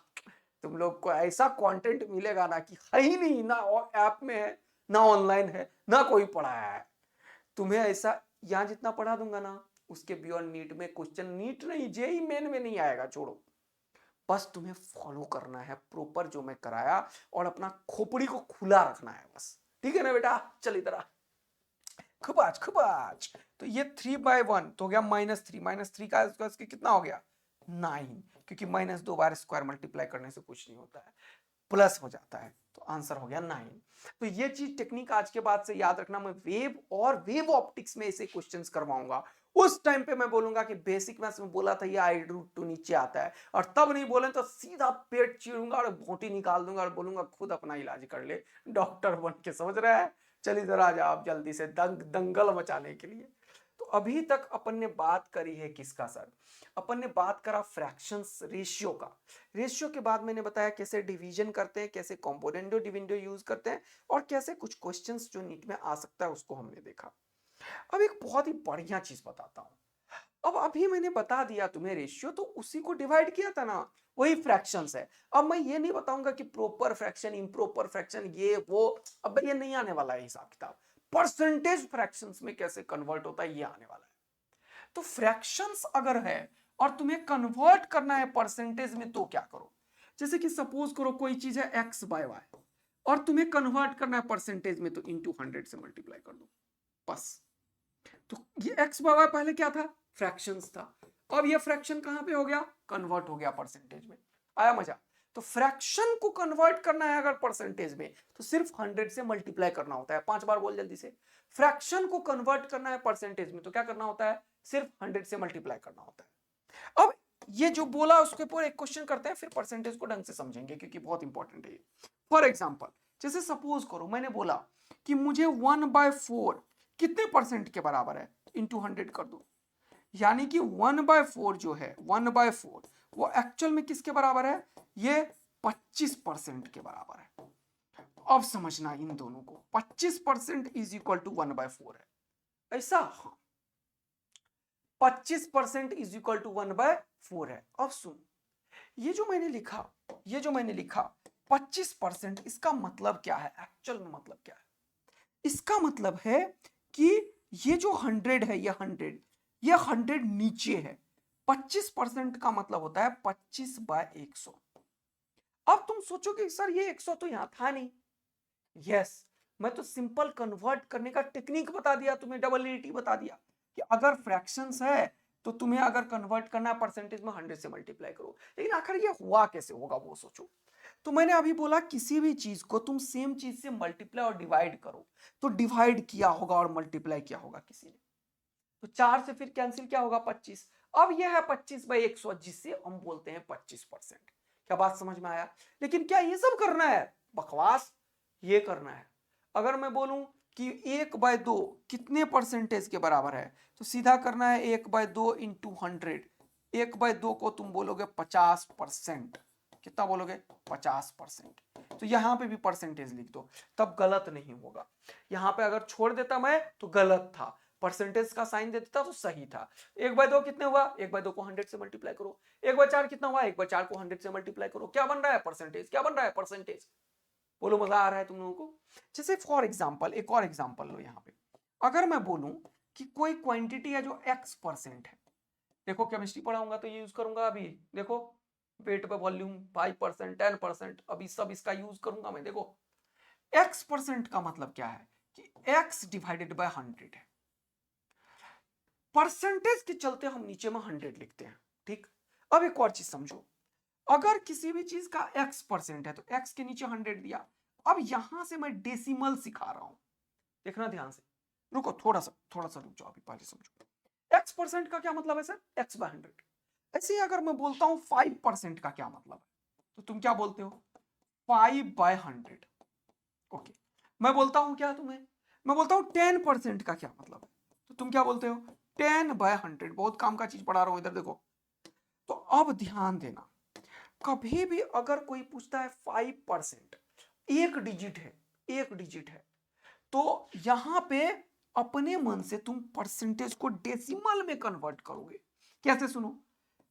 तुम लोग को ऐसा कंटेंट मिलेगा ना कि है ही नहीं, ना ऐप में है, ना ऑनलाइन है, ना कोई पढ़ाया है। तुम्हें ऐसा यहाँ जितना पढ़ा दूंगा ना, उसके बियॉन्ड नीट में क्वेश्चन, नीट नहीं जेईई मेन में नहीं आएगा, छोड़ो। बस तुम्हें फॉलो करना है प्रॉपर जो मैं कराया, और अपना खोपड़ी को खुला रखना है बस, ठीक है ना बेटा। चल इधर आ, खपाच खपाच। तो ये 3/1 तो हो गया -3, -3 का स्क्वायर कितना हो गया 9, क्योंकि -2 बार स्क्वायर मल्टीप्लाई करने से कुछ नहीं होता है, प्लस हो जाता है। तो आंसर हो गया 9। तो ये चीज टेक्निक आज के बाद से याद रखना। मैं वेव और वेव ऑप्टिक्स में ऐसे क्वेश्चंस करवाऊंगा। उस टाइम पे मैं बोलूंगा कि बेसिक मैथ्स में बोला था ये i√2 नीचे आता है, और तब नहीं बोले तो सीधा पेट चीरूंगा और बोटी निकाल दूंगा और बोलूंगा खुद अपना इलाज कर ले डॉक्टर बन के, समझ रहे हैं। चलिए इधर आ जाओ आप जल्दी से, दंगल मचाने के लिए। तो अभी तक अपन ने बात करी है किसका सर, अपन ने बात करा फ्रैक्शंस रेशियो का। रेशियो के बाद मैंने बताया कैसे डिवीजन करते हैं, कैसे कंपोनेंडो डिविडेंडो यूज करते हैं, और कैसे कुछ क्वेश्चंस जो नीट में आ सकता है उसको हमने देखा। अब एक बहुत ही बढ़िया चीज बताता हूं। अब अभी मैंने बता दिया तुम्हें रेशियो, तो उसी को डिवाइड किया था ना, वही फ्रैक्शंस है। अब मैं ये नहीं बताऊंगा कि प्रॉपर फ्रैक्शन, इम्प्रॉपर फ्रैक्शन, ये वो, अब ये नहीं आने वाला है हिसाब किताब। परसेंटेज फ्रैक्शंस में कैसे कन्वर्ट होता है ये आने वाला है। तो फ्रैक्शंस अगर है और तुम्हें कन्वर्ट करना है परसेंटेज में, तो क्या करो। जैसे कि सपोज करो कोई चीज है x/y और तुम्हें कन्वर्ट करना है परसेंटेज में, तो इंटू 100 से मल्टीप्लाई कर दो बस। तो ये x/y पहले क्या था, फ्रैक्शंस था। अब ये फ्रैक्शन कहां पे हो गया, कन्वर्ट हो गया परसेंटेज में। आया मजा। तो फ्रैक्शन को कन्वर्ट करना है अगर परसेंटेज में, तो सिर्फ 100 से मल्टीप्लाई करना होता है। 5 बार बोल जल्दी से। फ्रैक्शन को कन्वर्ट करना है परसेंटेज में, तो क्या करना होता है, सिर्फ 100 से मल्टीप्लाई करना होता है। अब ये जो बोला उसके ऊपर एक क्वेश्चन करते हैं, फिर परसेंटेज को ढंग से समझेंगे क्योंकि बहुत इंपॉर्टेंट है ये। फॉर एग्जाम्पल, जैसे सपोज करो मैंने बोला कि मुझे 1/4 कितने परसेंट के बराबर है, इंटू 100 कर दो। यानी कि 1/4 जो है, 1/4 वो एक्चुअल में किसके बराबर है, ये 25% के बराबर है। अब समझना इन दोनों को, 25% इज इक्वल टू 1/4 है ऐसा, हाँ 25% इज इक्वल टू 1/4 है। अब सुन, ये जो मैंने लिखा 25%, इसका मतलब क्या है, एक्चुअल में मतलब क्या है। इसका मतलब है कि ये जो 100 है, ये 100 नीचे है। 25% का मतलब होता है 25/100। अब तुम सोचोगे सर ये 100 तो यहां था नहीं। यस, मैं तो सिंपल कन्वर्ट करने का टेक्निक बता दिया तुम्हें, डबलिटी बता दिया कि अगर फ्रैक्शंस है तो तुम्हें अगर कन्वर्ट करना है परसेंटेज में 100 से मल्टीप्लाई करो। लेकिन आखिर ये हुआ कैसे होगा वो सोचो। तो मैंने अभी बोला किसी भी चीज को तुम सेम चीज से मल्टीप्लाई और डिवाइड करो, तो डिवाइड किया होगा और मल्टीप्लाई किया होगा किसी ने, तो 4 से फिर कैंसिल क्या होगा 25। अब यह है 25/100 जिसे हम बोलते हैं 25%। क्या बात समझ में आया? लेकिन क्या ये सब करना है? बकवास, ये करना है। अगर मैं बोलूं कि 1/2 कितने परसेंटेज के बराबर है, तो सीधा करना है 1/2 इंटू 100। 1/2 को तुम बोलोगे 50%। कितना बोलोगे? 50%। तो यहां पे भी परसेंटेज लिख दो, तब गलत नहीं होगा। यहां पे अगर छोड़ देता मैं तो गलत था, परसेंटेज का साइन दे देता तो सही था। 1/2 कितने हुआ? 1/2 को 100 से मल्टीप्लाई करो। 1/4 कितना हुआ? 1/4 को 100 से मल्टीप्लाई करो। क्या बन रहा है? परसेंटेज। क्या बन रहा है? परसेंटेज। बोलो मजा आ रहा है तुम लोगों को? जैसे फॉर एग्जाम्पल, एक और एग्जाम्पल लो यहाँ पे। अगर मैं बोलूं कि कोई क्वांटिटी है जो x% है, देखो केमिस्ट्री पढ़ाऊंगा तो ये यूज करूंगा। अभी देखो वेट पे वॉल्यूम 5%, 10%, अभी सब इसका यूज करूंगा मैं। देखो x% का मतलब क्या है कि x डिवाइडेड बाय 100 है। परसेंटेज के चलते हम नीचे में 100 लिखते हैं, ठीक। अब एक और चीज समझो, अगर किसी भी चीज का x% है तो x के नीचे 100 दिया। अब यहां से मैं डेसिमल सिखा रहा हूं, देखना ध्यान से। रुको थोड़ा सा रुक जाओ, अभी पहले समझो। x% का क्या मतलब है सर? x/100। ऐसे ही अगर मैं बोलता हूं 5% का क्या मतलब है, तो तुम क्या बोलते हो? 5/100। ओके। मैं बोलता हूं क्या तुम्हें, मैं बोलता हूं 10% का क्या मतलब है, तो तुम क्या बोलते हो? 10/100। बहुत काम का चीज पढ़ा रहा हूं, इधर देखो। तो अब ध्यान देना, कभी भी अगर कोई पूछता है 5%, एक डिजिट है, एक डिजिट है, तो यहां पे अपने मन से तुम परसेंटेज को डेसिमल में कन्वर्ट करोगे। कैसे? सुनो,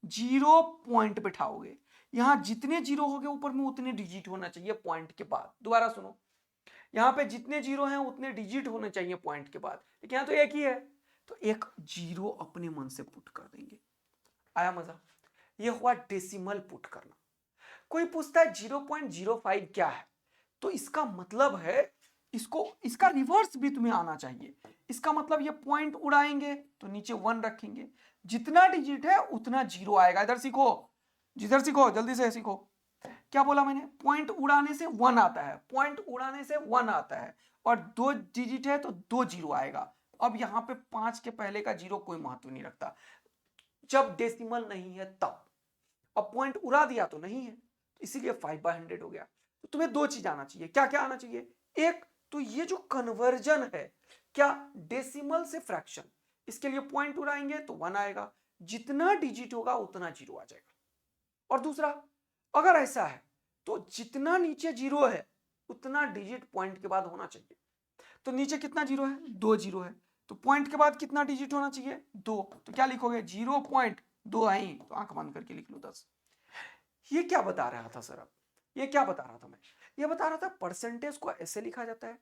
0 पॉइंट बिठाओगे, यहां जितने जीरो होंगे ऊपर में उतने डिजिट होना चाहिए पॉइंट के बाद। दोबारा सुनो, यहां पे जितने जीरो हैं उतने डिजिट होने चाहिए पॉइंट के बाद, लेकिन यहां तो एक ही है, तो एक जीरो अपने मन से पुट कर देंगे। आया मजा? ये हुआ डेसिमल पुट करना। कोई पूछता है 0.05 क्या है, तो इसका मतलब है, इसको इसका रिवर्स भी तुम्हें आना चाहिए। इसका मतलब ये पॉइंट उड़ाएंगे तो नीचे 1 रखेंगे, जितना डिजिट है उतना जीरो आएगा। इधर सीखो, जिधर सीखो जल्दी से सीखो। क्या बोला मैंने? पॉइंट उड़ाने से 1 आता है, पॉइंट उड़ाने से 1 आता है, और 2 डिजिट है तो 2 जीरो आएगा। अब यहां पे 5 के पहले का जीरो कोई महत्व नहीं रखता, जब डेसिमल नहीं है तब। अब पॉइंट उड़ा दिया तो नहीं है, इसीलिए 5/100 हो गया। तो तुम्हें दो चीज आना चाहिए। क्या क्या आना चाहिए? एक तो ये जो कन्वर्जन है, क्या डेसिमल से फ्रैक्शन, इसके लिए पॉइंट उड़ाएंगे तो 1 आएगा, जितना डिजिट होगा उतना जीरो आ जाएगा। और दूसरा, अगर ऐसा है तो जितना नीचे जीरो है उतना डिजिट पॉइंट के बाद होना चाहिए। तो नीचे कितना जीरो है? 2 जीरो है, तो पॉइंट के बाद कितना डिजिट होना चाहिए? 2। तो क्या लिखोगे? 0.2 आई, तो आंख बंद करके लिख लो 10। ये क्या बता रहा था सर? अब ये क्या बता रहा था मैं? ये बता रहा था परसेंटेज को ऐसे लिखा जाता है,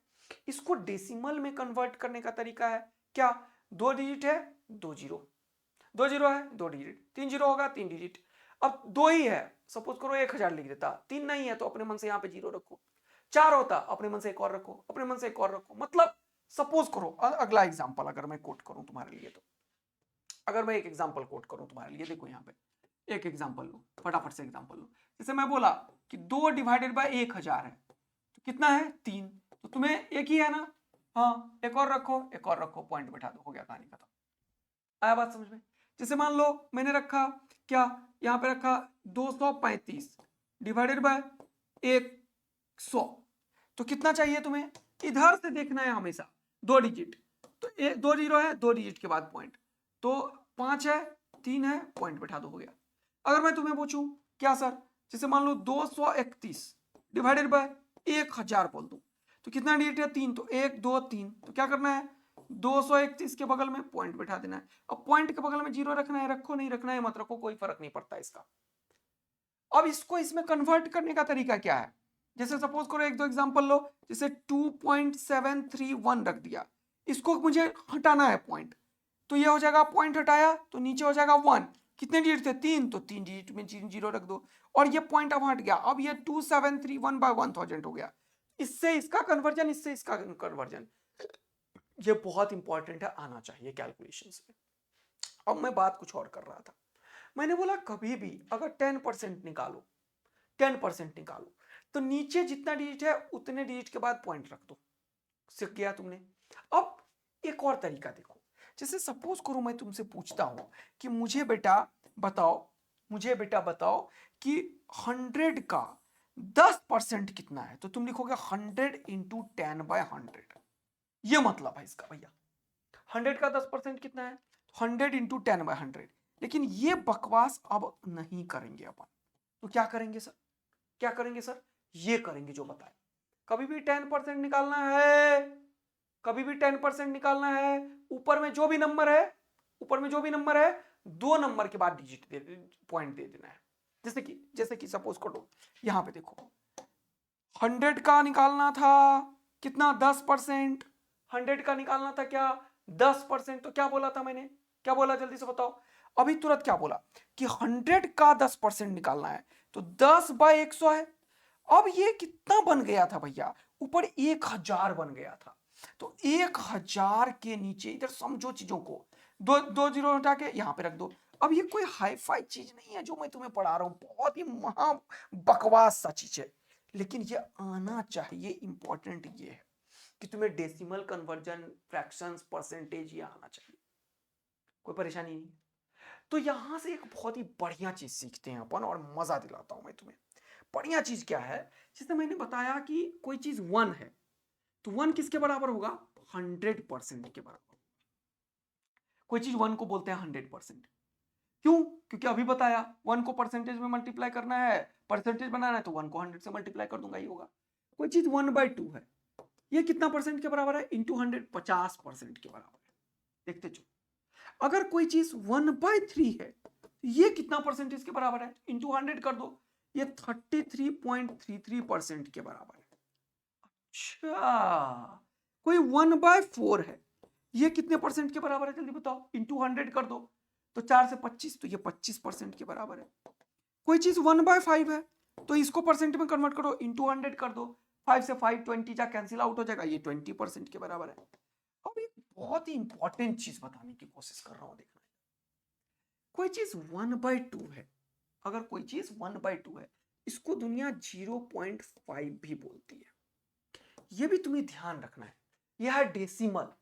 इसको डेसिमल में कन्वर्ट करने का तरीका है क्या? 2 डिजिट है, 2 जीरो, 2 जीरो है, 2 डिजिट, 3 जीरो होगा, 3 डिजिट। अब 2 ही है, सपोज करो 1000 लिख देता, 3 नहीं है तो अपने मन से यहाँ पे जीरो रखो। 4 होता, अपने मन से एक और रखो, अपने मन से एक और रखो। मतलब सपोज करो, अगला एग्जांपल अगर मैं कोट करूं तुम्हारे लिए, तो अगर मैं एक एग्जांपल कोट करूं तुम्हारे लिए, देखो यहाँ पे एक एग्जांपल लो, फटाफट से एग्जांपल लो। जैसे मैं बोला कि 2 डिवाइडेड बाय 1000 है, तो कितना है? 3। तो तुम्हें एक ही है ना? हाँ, एक और रखो, एक और रखो, पॉइंट बैठा दो, हो गया, कहानी खत्म। आया बात समझ में? जैसे मान लो मैंने रखा क्या, यहाँ पे रखा 235 डिवाइडेड बाय 100, तो कितना चाहिए तुम्हें? इधर से देखना है हमेशा, 2 डिजिट, तो 2 जीरो है, 2 डिजिट के बाद पॉइंट, तो 5 है, 3 है, पॉइंट बैठा दो, हो गया। अगर मैं तुम्हें पूछूं क्या सर, जैसे मान लो 231 डिवाइडेड बाय 1000 बोल दूं, तो कितना डिजिट है? 3, तो 1 2 3, तो क्या करना है? 231 के बगल में पॉइंट बैठा देना है। अब पॉइंट के बगल में जीरो रखना है, रखो, नहीं रखना है मत रखो, कोई फर्क नहीं पड़ता इसका। अब इसको इसमें कन्वर्ट करने का तरीका क्या है? जैसे सपोज करो एक दो एग्जांपल लो, जैसे 2.731 रख दिया, इसको मुझे हटाना है पॉइंट, तो ये हो जाएगा, पॉइंट हटाया तो नीचे हो जाएगा 1। कितने डिजिट थे? 3, तो 3 डिजिट में जीरो रख दो, और ये पॉइंट अब हट गया। अब ये 2731/1000 हो गया। इससे इसका कन्वर्जन, इससे इसका कन्वर्जन, ये बहुत इंपॉर्टेंट है, आना चाहिए कैलकुलेशंस में। अब मैं बात कुछ और कर रहा था, मैंने बोला कभी भी अगर 10% निकालो, 10% निकालो, तो नीचे जितना डिजिट है उतने डिजिट के बाद पॉइंट रख दो। सीख गया तुमने। अब एक और तरीका देखो, जैसे सपोज करो मैं तुमसे पूछता हूं कि मुझे बेटा बताओ कि 100 का 10% कितना है, तो तुम लिखोगे 100 इंटू 10/100। ये मतलब है इसका भैया, 100 का 10% कितना है, 100 इंटू 10/100। लेकिन ये बकवास अब नहीं करेंगे अपन, तो क्या करेंगे सर, क्या करेंगे सर, ये करेंगे जो बताए। कभी भी 10% निकालना है, कभी भी 10% निकालना है, ऊपर में जो भी नंबर है, ऊपर में जो भी नंबर है, 2 नंबर के बाद डिजिट पॉइंट दे देना है। जैसे कि सपोज करो यहां पे देखो, 100 का निकालना था कितना, 10%। 100 का निकालना था क्या, 10%। तो क्या बोला था मैंने, क्या बोला जल्दी से बताओ, अभी तुरंत क्या बोला कि 100 का 10% निकालना है, तो 10/100 है। अब ये कितना बन गया था भैया, ऊपर 1000 बन गया था। तो 1000 के नीचे इधर समझो चीजों को, दो जीरो हटा के यहां पे रख दो। अब ये कोई हाई फाई चीज नहीं है जो मैं तुम्हें पढ़ा रहा हूं, बहुत ही महा बकवास सा चीज है, लेकिन ये आना चाहिए। इंपॉर्टेंट ये है कि तुम्हें डेसिमल कन्वर्जन, फ्रैक्शंस, परसेंटेज ये आना चाहिए, कोई परेशानी नहीं। तो यहां से एक बहुत ही बढ़िया चीज सीखते हैं अपन, और मजा दिलाता हूं मैं तुम्हें। बढ़िया चीज क्या है, जैसे मैंने बताया कि कोई चीज 1 है, तो 1 किसके बराबर होगा, 100% के बराबर। कोई चीज 1 को बोलते हैं 100%, क्यों, क्योंकि अभी बताया 1 को परसेंटेज में मल्टीप्लाई करना है, परसेंटेज बनाना है, तो 1 को 100 से मल्टीप्लाई कर दूंगा, ये होगा। कोई चीज 1/2 है, ये कितना परसेंट के बराबर है, इंटू 100, 50% के बराबर है। देखते चलो, अगर कोई चीज 1/3 है, ये कितना परसेंटेज के बराबर है, इंटू 100 कर दो, ये 33.33% के बराबर है। अच्छा, कोई 1/4 है, ये कितने परसेंट के बराबर है, जल्दी बताओ, इंटू 100 कर दो, तो 4 से 25, तो ये 25% के बराबर है। कोई चीज 1/5 है, तो इसको परसेंट में कन्वर्ट करो, इंटू 100 कर दो, 5 से 5 20 जा कैंसिल आउट हो जाएगा, ये 20% के बराबर है। अब एक बहुत ही इंपॉर्टेंट चीज बताने की कोशिश कर रहा हूं, देखना, कोई चीज 1/2 है, अगर कोई चीज 1/2 है, इसको दुनिया 0.5 भी बोलती है। यह भी तुम्हें ध्यान रखना है, यह है डेसिमल,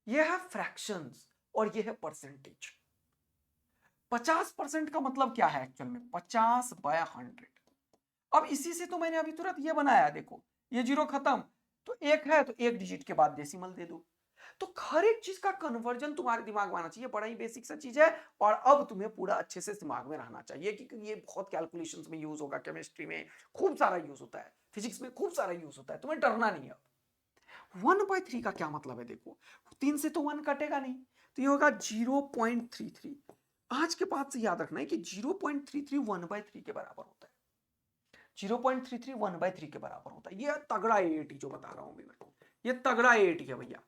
यह है फ्रैक्शंस, और यह है परसेंटेज। 50% का मतलब क्या है एक्चुअल में, 50/100। अब इसी से तो मैंने अभी तुरंत ये बनाया, देखो ये 0 खत्म, तो 1 है, तो 1 डिजिट के बाद डेसिमल दे दो। तो हर एक चीज का कन्वर्जन तुम्हारे दिमाग में आना चाहिए, बड़ा ही बेसिक सा चीज है, और अब तुम्हें पूरा अच्छे से दिमाग में रहना चाहिए, क्योंकि ये बहुत कैलकुलेशंस में यूज होगा, केमिस्ट्री में खूब सारा यूज होता है, फिजिक्स में खूब सारा यूज होता है, तुम्हें डरना नहीं है। 1/3 का क्या मतलब है, देखो 3 से तो 1 कटेगा नहीं, तो ये होगा 0.33। आज के बाद से याद रखना है कि 0.33 1/3 के बराबर होता है, 0.33 1/3 के बराबर होता है। ये तगड़ा AAT जो बता रहा हूं मैं, ये तगड़ा AAT है भैया।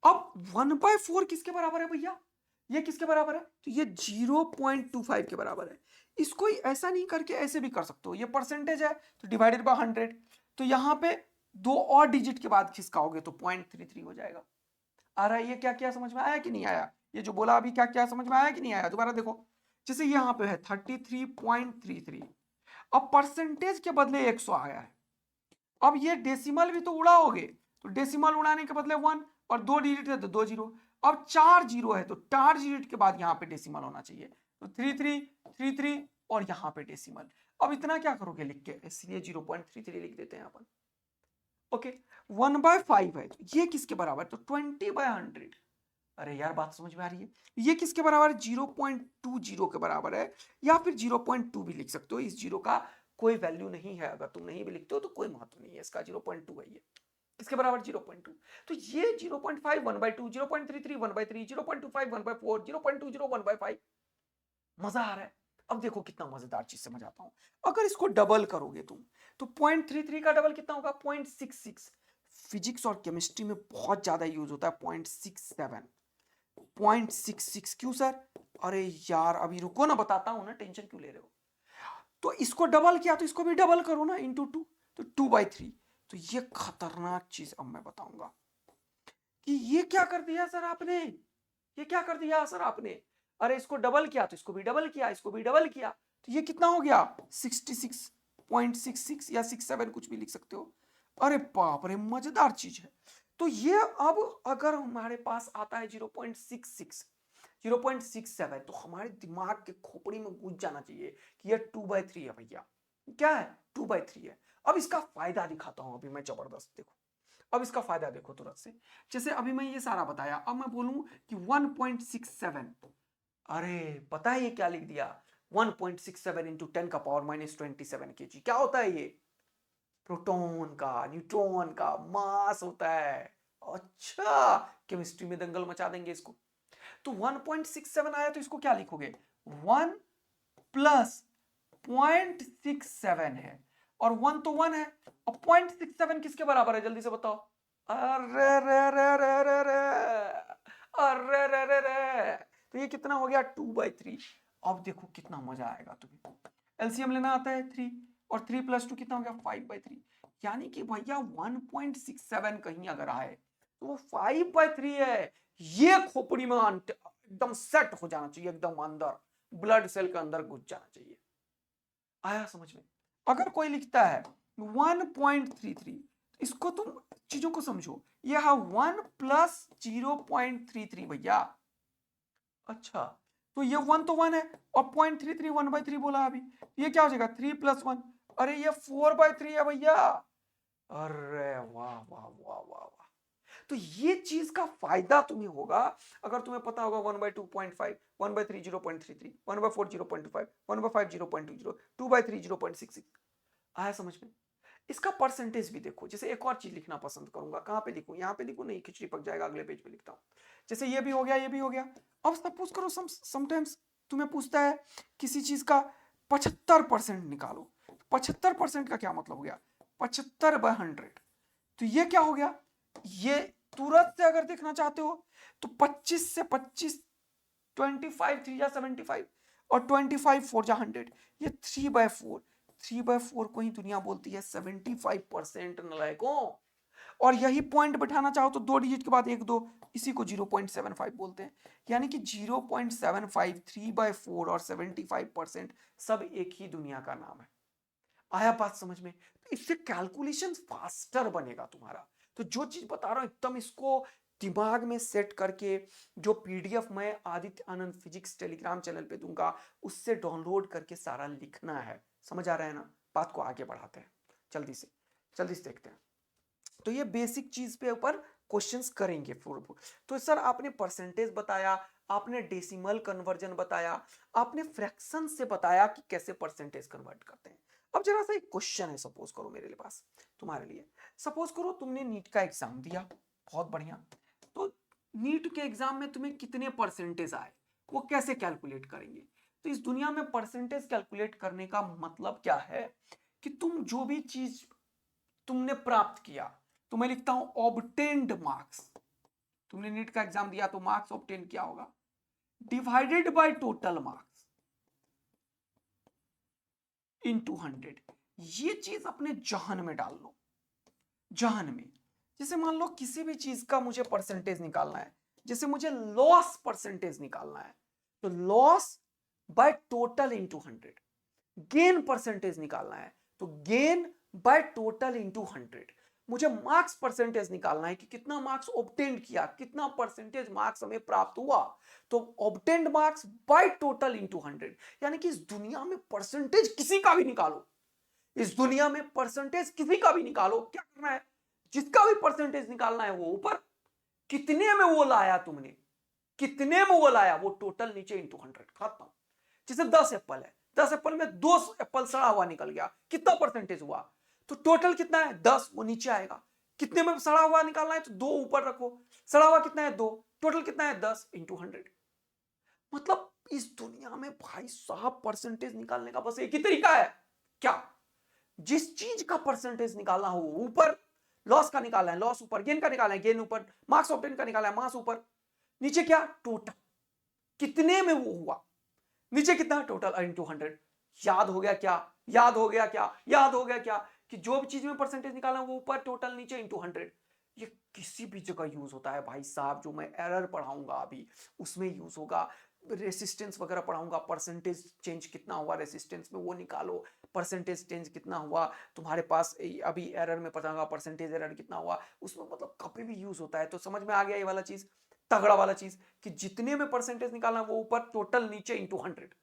अब 1/4 किसके बराबर है भैया, ये किसके बराबर है, तो ये 0.25 के बराबर है। इसको ऐसा नहीं करके ऐसे भी कर सकते हो, ये परसेंटेज है तो डिवाइडेड बाय 100, तो यहां पे 2 और डिजिट के बाद खिसकाओगे तो 0.33 हो जाएगा। आ रहा है ये, क्या क्या समझ में आया कि नहीं आया, ये जो बोला अभी क्या क्या समझ में आया कि नहीं आया, दोबारा देखो। जैसे यहां पे है 33.33, अब परसेंटेज के बदले 100 आया है, अब ये डेसिमल भी तो उड़ाओगे, तो डेसिमल उड़ाने के बदले 1, और 2 डिजिट है तो 2 जीरो, अब 4 जीरो है तो 4 डिजिट के बाद यहां पे डेसिमल होना चाहिए, तो 3333 और यहां पे डेसिमल। अब इतना क्या करोगे लिख के, इसलिए 0.33 लिख देते हैं अपन। ओके, 1/5 है, तो ये किसके बराबर, तो 20/100। अरे यार बात समझ में आ रही है, ये किसके बराबर है, 0.20 के बराबर है, या फिर 0.2 भी लिख सकते हो, इस जीरो का कोई वैल्यू नहीं है, अगर तुम नहीं भी लिखते हो तो कोई महत्व नहीं है इसका, 0.2 है ये, किसके बराबर 0.2। तो ये 0.5 1/2, 0.33 1/3, 0.25 1/4, 0.20 1/5। मजा आ रहा है। अब देखो कितना मजेदार चीज समझ आता हूं, अगर इसको डबल करोगे तुम, तो 0.33 का डबल कितना होगा, 0.66। फिजिक्स और केमिस्ट्री में बहुत ज्यादा यूज होता है 0.67, 0.66। क्यों सर, अरे यार अभी रुको ना, बताता हूं ना, टेंशन क्यों ले रहे हो। तो इसको डबल किया तो इसको भी डबल करो ना, इंटू 2, तो 2/3, तो ये खतरनाक चीज अब मैं बताऊंगा कि ये क्या कर दिया सर आपने, ये क्या कर दिया सर आपने। अरे इसको डबल किया तो इसको भी डबल किया, इसको भी डबल किया, तो ये कितना हो गया 66.66 या 67 कुछ भी लिख सकते हो। अरे बाप रे, मजेदार चीज है। तो ये अब अगर हमारे पास आता है 0.66 0.67 तो हमारे दिमाग के खोपड़ी में घुस जाना चाहिए कि ये 2/3 है भैया। क्या है 2/3 है। अब इसका फायदा दिखाता हूं अभी मैं जबरदस्त, देखो अब इसका फायदा देखो तुरंत से। जैसे अभी मैं ये सारा बताया, अब मैं बोलूं कि 1.67, अरे पता है ये क्या लिख दिया 1.67 इंटू 10⁻⁻27 kg। क्या होता है ये, प्रोटॉन का न्यूट्रॉन का मास होता है। अच्छा, केमिस्ट्री में दंगल मचा देंगे इसको। तो 1.67 आया तो इसको क्या लिखोगे 1 प्लस 0.67 है, और 1 तो 1 है, और 0.67 किसके बराबर है जल्दी से बताओ। अरे रे रे रे रे रे, अरे रे रे रे, तो ये कितना हो गया 2/3। अब देखो कितना मजा आएगा तुम्हें। एलसीएम लेना आता है 3, और 3 + 2 कितना हो गया 5/3। यानी कि भैया 1.67 कहीं अगर आए तो वो 5/3 है। ये खोपड़ी में एकदम सेट हो जाना चाहिए, एकदम अंदर ब्लड सेल के अंदर घुस जाना चाहिए। आया समझ में। अगर कोई लिखता है 1.33, इसको तुम चीजों को समझो, यह 1 प्लस 0.33 भैया। अच्छा, तो ये 1 तो 1 है, और 0.33 1/3 बोला अभी, ये क्या हो जाएगा 3 + 1, अरे ये 4/3 है भैया। अरे वाह वाह वाह वाह वाह। तो ये चीज का फायदा तुम्हें होगा अगर तुम्हें पता होगा 1/2.5, 1/3 0.33, 1/4 0.25, 1/5 0.20, 2/3 0.66। आया समझ में। इसका परसेंटेज भी देखो। जैसे एक और चीज लिखना पसंद करूंगा, कहां पे लिखूं, यहां पे लिखूं, नहीं खिचड़ी पक जाएगा, अगले पेज पे लिखता हूं। जैसे ये भी हो गया, ये भी हो गया। अब सपोज करो समटाइम्स तुम्हें पूछता है किसी चीज का 75% निकालो। 75% का क्या मतलब हो गया 75/100। तो ये क्या हो गया, ये तुरंत से अगर देखना चाहते हो तो 25 से 25, 25 3 या 75, और 25 4 जा 100, ये 3/4। 3/4 को ही दुनिया बोलती है 75% नलायकों। और यही पॉइंट बैठाना चाहो तो 2 डिजिट के बाद 1 2, इसी को 0.75 बोलते हैं। यानी कि 0.75, 3/4 और 75% सब एक ही दुनिया का नाम है। आया बात समझ में। तो इससे कैलकुलेशन फास्टर बनेगा तुम्हारा। तो जो चीज बता रहा हूं एकदम इसको दिमाग में सेट करके, जो पीडीएफ मैं आदित्य आनंद फिजिक्स टेलीग्राम चैनल पे दूंगा उससे डाउनलोड करके सारा लिखना है। समझ आ रहा है ना। बात को आगे बढ़ाते हैं जल्दी से देखते हैं। तो ये बेसिक चीज पे ऊपर क्वेश्चंस करेंगे। तो सर आपने परसेंटेज बताया, आपने डेसिमल कन्वर्जन बताया, आपने फ्रैक्शन से बताया कि कैसे परसेंटेज कन्वर्ट करते हैं। अब जरा सा एक क्वेश्चन है, सपोज करो मेरे पास तुम्हारे लिए। सपोज करो तुमने नीट का एग्जाम दिया, बहुत बढ़िया। तो नीट के एग्जाम में तुम्हें कितने परसेंटेज आए वो कैसे कैलकुलेट करेंगे। तो इस दुनिया में परसेंटेज कैलकुलेट करने का मतलब क्या है कि तुम जो भी चीज तुमने प्राप्त किया, तो मैं लिखता हूं ऑब्टेन्ड मार्क्स। तुमने नीट का एग्जाम दिया तो मार्क्स ऑब्टेन किया होगा, divided by total marks into 100। ये चीज अपने जहन में डाल लो, जहन में। जैसे मान लो किसी भी चीज का मुझे परसेंटेज निकालना है, जैसे मुझे लॉस परसेंटेज निकालना है, तो loss by total into 100। Gain percentage निकालना है तो गेन बाय टोटल इनटू 100। मुझे मार्क्स परसेंटेज निकालना है कि कितना मार्क्स ऑब्टेन्ड किया, कितना परसेंटेज मार्क्स हमें प्राप्त हुआ, तो obtained marks by total into 100। यानी कि इस दुनिया में परसेंटेज किसी का भी निकालो, इस दुनिया में परसेंटेज किसी का भी निकालो, क्या करना है जिसका भी परसेंटेज निकालना है वो ऊपर, कितने में वो लाया तुमने, कितने में वो लाया वो टोटल नीचे इनटू 100, खत्म। जैसे 10 एप्पल है, 10 एप्पल में 2 एप्पल सड़ा हुआ निकल गया, कितना परसेंटेज हुआ, तो टोटल कितना है 10, वो नीचे आएगा। कितने में सड़ा हुआ निकालना है तो 2 ऊपर रखो, सड़ा हुआ कितना है 2, टोटल कितना है 10 इनटू 100। मतलब इस दुनिया में भाई साहब परसेंटेज निकालने का बस एक ही तरीका है, क्या, जिस चीज का परसेंटेज निकालना हो ऊपर, लॉस का निकालना है लॉस ऊपर, गेन का निकालना है गेन ऊपर, मार्क्स ऑब्टेन का निकालना है मार्क्स ऊपर, नीचे क्या टोटल, कितने में वो हुआ, नीचे कितना टोटल इनटू 100। याद हो गया क्या, याद हो गया क्या, याद हो गया क्या। कि जो भी चीज में परसेंटेज निकालना वो ऊपर, टोटल नीचे, इंटू 100। ये किसी भी जगह यूज होता है भाई साहब, जो मैं एरर पढ़ाऊंगा अभी उसमें यूज होगा। रेसिस्टेंस वगैरह पढ़ाऊंगा, परसेंटेज चेंज कितना हुआ रेसिस्टेंस में वो निकालो, परसेंटेज चेंज कितना हुआ तुम्हारे पास अभी एरर में पढ़ाऊंगा, परसेंटेज एरर कितना हुआ उसमें, मतलब कभी भी यूज होता है। तो समझ में आ गया ये वाला चीज, तगड़ा वाला चीज, कि जितने में परसेंटेज निकालना वो ऊपर, टोटल नीचे, इंटू 100।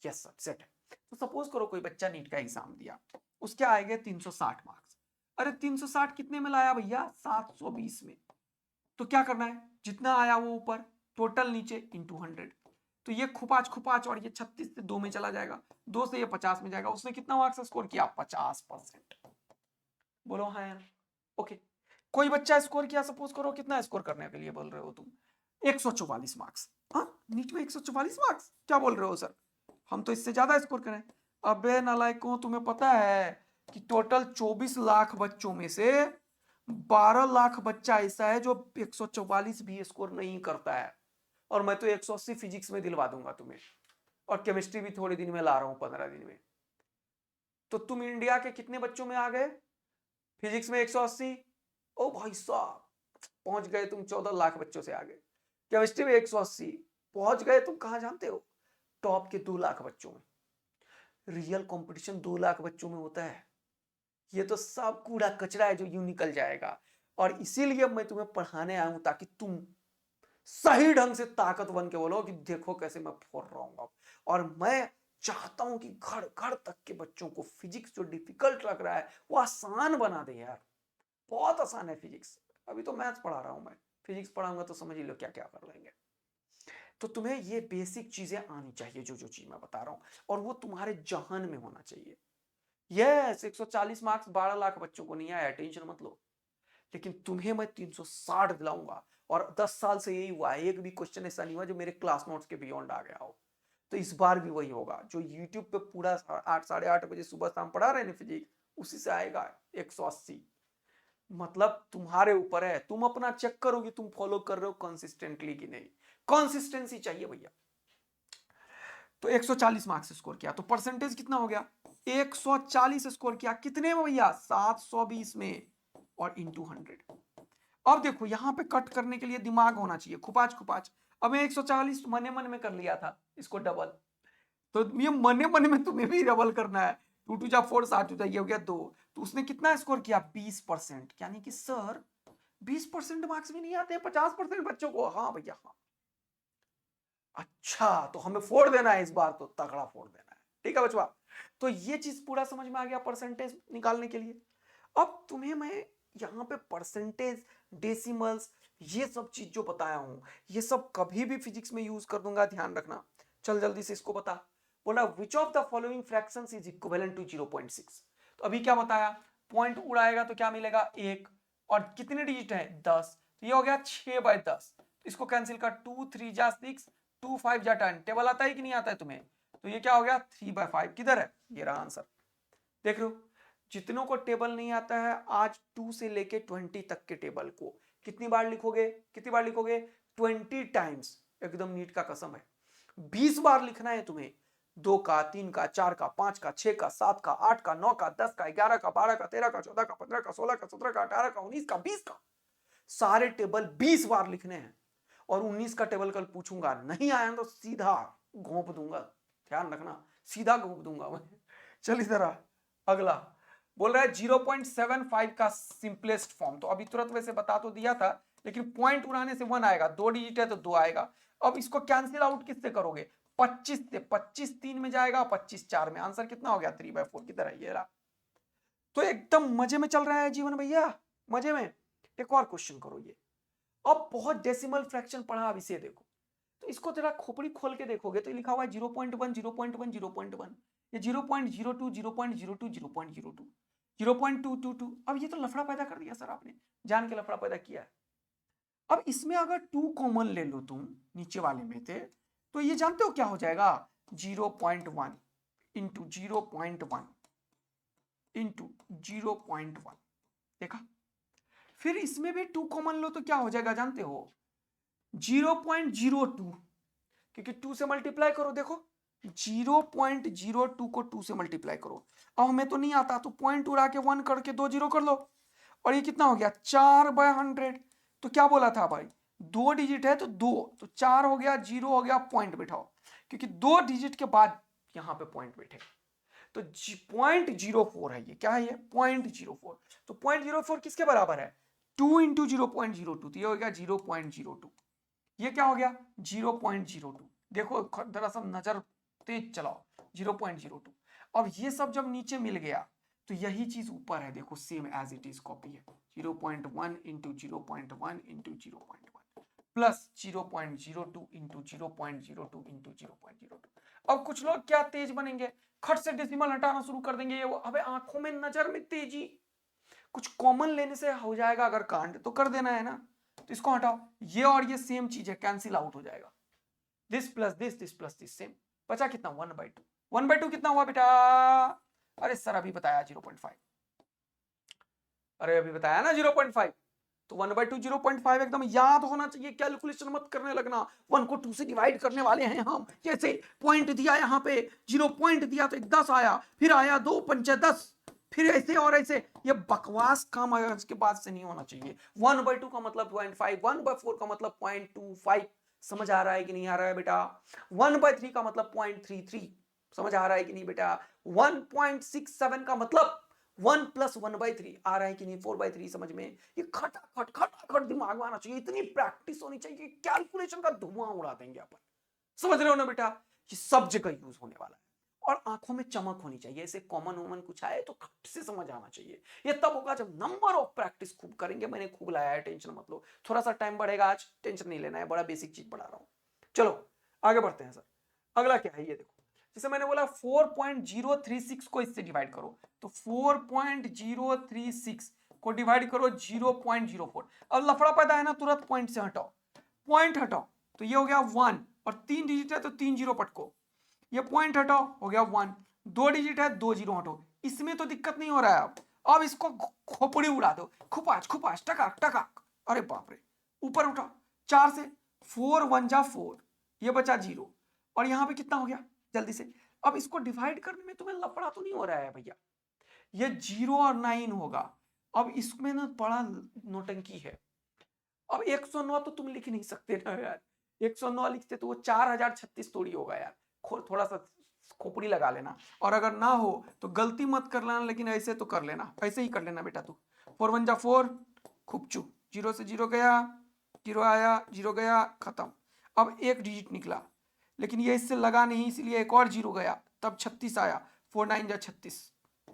यस सर, सेट है। तो सपोज करो कोई बच्चा नीट का एग्जाम दिया, उसके आएंगे 360 मार्क्स। अरे 360 कितने में लाया भैया? 720 में। तो क्या करना है, जितना आया वो ऊपर, टोटल नीचे, इंटू 100। तो ये खुपाच खुपाच, और ये 36 से 2 में चला जाएगा, 2 से ये 50 में जाएगा। उसने कितना मार्क्स स्कोर किया? 50%। बोलो हाँ यार। ओके, कोई बच्चा स्कोर किया, सपोज करो कितना स्कोर करने के लिए बोल रहे हो तुम? 144 मार्क्स। हाँ, नीट में 144 मार्क्स क्या बोल रहे हो सर? हम तो इससे ज्यादा स्कोर करें। अबे नालायकों, तुम्हें पता है कि टोटल 24 लाख बच्चों में से 12 लाख बच्चा ऐसा है जो 144 भी स्कोर नहीं करता है। और मैं तो 180 फिजिक्स में दिलवा दूंगा तुम्हें, और केमिस्ट्री भी थोड़े दिन में ला रहा हूं, 15 दिन में। तो तुम इंडिया के कितने बच्चों में आ गए? फिजिक्स में 180। ओ भाई साहब, पहुंच गए तुम 14 लाख बच्चों से आगे। केमिस्ट्री में 180, पहुंच गए तुम कहां जानते हो? टॉप के 2 लाख बच्चों में। रियल कंपटीशन 2 लाख बच्चों में होता है। ये तो सब कूड़ा कचरा है जो यूं निकल जाएगा। और इसीलिए मैं तुम्हें पढ़ाने आया हूं, ताकि तुम सही ढंग से ताकत बन के बोलो कि देखो कैसे मैं फोड़ रहा हूं। और मैं चाहता हूं कि घर घर तक के बच्चों को फिजिक्स जो डिफिकल्ट लग रहा है वो आसान बना दे यार। बहुत आसान है फिजिक्स। अभी तो मैथ्स पढ़ा रहा हूं मैं, फिजिक्स पढ़ाऊंगा तो समझ ही लो क्या क्या कर लेंगे। तो तुम्हें ये बेसिक चीजें आनी चाहिए, जो जो चीज मैं बता रहा हूं, और वो तुम्हारे जहन में होना चाहिए। यस, 140 मार्क्स 12 लाख बच्चों को नहीं आया, टेंशन मत लो। लेकिन तुम्हें मैं 360 दिलाऊंगा। और 10 साल से यही हुआ है, एक भी क्वेश्चन ऐसा नहीं हुआ जो मेरे क्लास नोट्स के बियॉन्ड आ गया हो। तो इस बार भी वही होगा, जो यूट्यूब पे पूरा 8 साढ़े 8 बजे सुबह शाम पढ़ा रहे हैं फिजिक्स, उसी से आएगा 180। मतलब तुम्हारे ऊपर है, तुम अपना चेक करो कि तुम फॉलो कर रहे हो कंसिस्टेंटली कि नहीं। कंसिस्टेंसी चाहिए भैया। तो 140 मार्क्स स्कोर किया, तो परसेंटेज कितना हो गया? 140 स्कोर किया, कितने में भैया? 720 में, और इंटू 100। अब देखो यहां पे कट करने के लिए दिमाग होना चाहिए, खुपाच खुपाच। अब मैं 140 मने मन में कर लिया था, इसको डबल। तो ये मने मन में तुम्हें भी डबल करना है। 2 2 जा 4, 7 2 जा ये हो गया 2। तो उसने कितना स्कोर किया? 20%। यानी कि सर 20% मार्क्स भी नहीं आते हैं 50% बच्चों को। हाँ भैया हाँ। अच्छा, तो हमें फोड़ देना है इस बार, तो तगड़ा फोड़ देना है। ठीक है बचवा, तो ये चीज पूरा समझ में आ गया परसेंटेज निकालने के लिए। अब तुम्हें मैं यहां पे परसेंटेज, डेसिमल्स, ये सब चीज जो बताया हूं, ये सब कभी भी फिजिक्स में यूज कर दूंगा, ध्यान रखना। चल जल्दी से इसको बता। बोला which of the following fractions is equivalent to 0.6। तो अभी क्या बताया? पॉइंट उड़ाएगा तो क्या मिलेगा? 1। और कितने डिजिट है? 10। तो ये हो गया 6/10। इसको कैंसिल कर, 2 3 जा 6, 2 5 जा 10। टेबल आता है कि नहीं आता है तुम्हें? तो ये क्या हो गया? 3/5। किधर है? ये रहा आंसर। देख रहे हो, जितनों को टेबल नहीं आता है, आज 2 से लेके 20 तक के टेबल को कितनी बार लिखोगे? कितनी बार लिखोगे? 20 टाइम्स। एकदम नीट का कसम है, 20 बार लिखना है तुम्हें। 2 का, 3 का, 4 का, 5 का, 6 का, 7 का, 8 का, 9 का, 10 का, 11 का, 12 का, 13 का, 14 का, 15 का, 16 का, 17 का, 18 का, 19 का, 20 का, सारे टेबल 20 बार लिखने हैं। और 19 का टेबल कल पूछूंगा, नहीं आया तो सीधा घोंप दूंगा। ध्यान रखना, सीधा घोंप दूंगा मैं। चल इधर आ। अगला बोल रहा है 0.75 का सिंपलेस्ट फॉर्म। तो अभी तुरंत वैसे बता तो दिया था, लेकिन पॉइंट उड़ाने से 1 आएगा, 2 डिजिट है तो 2 आएगा। अब इसको कैंसिल आउट किससे करोगे? 25 से। 25 3 में जाएगा, 25 4 में। आंसर कितना हो गया? 3/4 की तरह। ये रहा। तो एकदम मजे में चल रहा है जीवन भैया, मजे में। एक और क्वेश्चन करो ये। अब बहुत डेसिमल फ्रैक्शन पढ़ा, अब इसे देखो। तो इसको जरा खोपड़ी खोल के देखोगे तो लिखा हुआ है 0.1 0.1 0.1, ये 0.02 0.02 0.02 0.222। अब ये तो लफड़ा पैदा कर दिया सर आपने, जान के लफड़ा पैदा किया है। अब इसमें अगर 2 कॉमन ले लो तुम नीचे वाले में थे, तो ये जानते हो क्या हो जाएगा? 0.1 इंटू 0.1 इंटू 0.1। देखा? फिर इसमें भी 2 कॉमन लो तो क्या हो जाएगा जानते हो? 0.02, क्योंकि 2 से मल्टीप्लाई करो, देखो 0.02 को 2 से मल्टीप्लाई करो। अब हमें तो नहीं आता, तो पॉइंट उड़ा के 1 करके 2 जीरो कर लो, और ये कितना हो गया 4/100। तो क्या बोला था भाई, 2 डिजिट है तो 2, तो 4 हो गया, 0 हो गया, पॉइंट बिठाओ, क्योंकि 2 डिजिट के बाद यहां पे पॉइंट बैठेगा। तो 0.04 है ये, क्या है ये 0.04। तो 0.04 किसके बराबर है, 2 इंटू 0.02, तो ये हो गया 0.02। ये क्या हो गया 0.02। देखो जरा सा नजर तेज चलाओ, 0.02। अब ये सब जब नीचे मिल गया तो यही चीज ऊपर है, देखो same as it is copy है, 0.1 into 0.1 into 0.1 plus 0.02 into 0.02 into 0.02। अब कुछ लोग क्या तेज बनेंगे, खट से डेसिमल हटाना शुरू कर देंगे, ये वो, अबे आंखों में नजर में तेजी, कुछ कॉमन लेने से हो जाएगा, अगर कांड तो कर देना है ना। तो इसको हटाओ, ये और ये सेम चीज है, कैंसिल आउट हो जाएगा, this plus this plus this same, बचा कितना 1/2। 1/2 कितना हुआ बेटा, अरे सर अभी बताया 0.5, अरे अभी बताया ना 0.5। तो 1/2 0.5 एकदम याद होना चाहिए, कैलकुलेशन मत करने लगना, 1 को 2 से डिवाइड करने वाले हैं हम। जैसे पॉइंट दिया यहाँ पे 0 पॉइंट दिया तो एक 10 आया, फिर आया 2 पंचे 10, फिर ऐसे और ऐसे, ये बकवास काम इसके बाद से नहीं होना चाहिए। 1/2 का मतलब 0.5, 1/4 का मतलब 0.25, समझ आ रहा है कि नहीं आ रहा है बेटा। 1/3 का मतलब 0.33, समझ आ रहा है कि नहीं बेटा। 1.67 का मतलब 1 प्लस 1/3 आ रहा है कि नहीं, 4/3 समझ में। ये खटाखट दिमाग में आना चाहिए, इतनी प्रैक्टिस होनी चाहिए, कैलकुलेशन का धुआं उड़ा देंगे अपन, समझ रहे हो ना बेटा। ये सब जगह यूज होने वाला है, और आंखों में चमक होनी चाहिए, ऐसे कॉमन वॉमन कुछ आए तो खट से समझ आना चाहिए। ये तब होगा जब नंबर ऑफ प्रैक्टिस खूब करेंगे। मैंने खूब लाया है, टेंशन मत लो, थोड़ा सा टाइम बढ़ेगा आज, टेंशन नहीं लेना है, बड़ा बेसिक चीज पढ़ा रहा हूं। चलो आगे बढ़ते हैं सर, अगला क्या है ये देखो। जैसे मैंने बोला 4.036 को इससे डिवाइड करो, तो 4.036 को डिवाइड करो 0.04। अब लफड़ा पैदा है ना, तुरंत पॉइंट से हटाओ, पॉइंट हटाओ, तो ये हो गया 1, और 3 डिजिट है तो 3 जीरो पटको, ये पॉइंट हटाओ हो गया 1, 2 डिजिट है 2 जीरो हटाओ, इसमें तो दिक्कत नहीं हो रहा है। अब इसको खोपड़ी उड़ा दो, खुपाच खुपाच टकाक टकाक, अरे बाप रे, ऊपर उठा 4 से, 4 1 जा 4, ये बचा 0, और यहां पे कितना हो गया जल्दी से। अब इसको डिवाइड करने में तुम्हें लफड़ा तो नहीं हो रहा है भैया, ये 0 और 9 होगा। अब इसमें ना बड़ा नोटंकी है, अब 109 तो तुम लिख नहीं सकते ना यार, 109 लिखते तो वो 4036 थोड़ी होगा यार, थोड़ा सा खोपड़ी लगा लेना, और अगर ना हो तो गलती मत कर लेना, लेकिन ऐसे तो कर लेना, ऐसे ही कर लेना बेटा तू। 4 1 जा 4, खूब चू, 0 से 0 गया, 0 आया, 0 गया, खत्म। अब एक डिजिट निकला, लेकिन ये इससे लगा नहीं, इसलिए एक और 0 गया, तब 36 आया, 4 9 जा 36,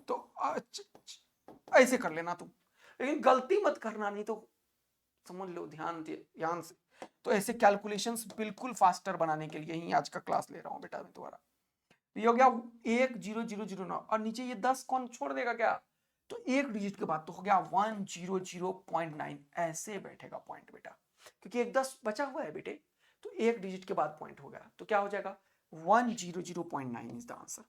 तो ऐसे कर लेना तुम, लेकिन गलती मत करना, नहीं तो समझ लो, ध्यान से। तो ऐसे कैलकुलेशंस बिल्कुल फास्टर बनाने के लिए ही आज का क्लास ले रहा हूं बेटा मैं तुम्हारा। ये हो गया 10009, और नीचे ये 10 कौन छोड़ देगा क्या, तो एक डिजिट के बाद तो हो गया 100.9, ऐसे बैठेगा पॉइंट बेटा, क्योंकि एक 10 बचा हुआ है बेटे, तो एक डिजिट के बाद पॉइंट हो गया, तो क्या हो जाएगा 100.9 इज द आंसर।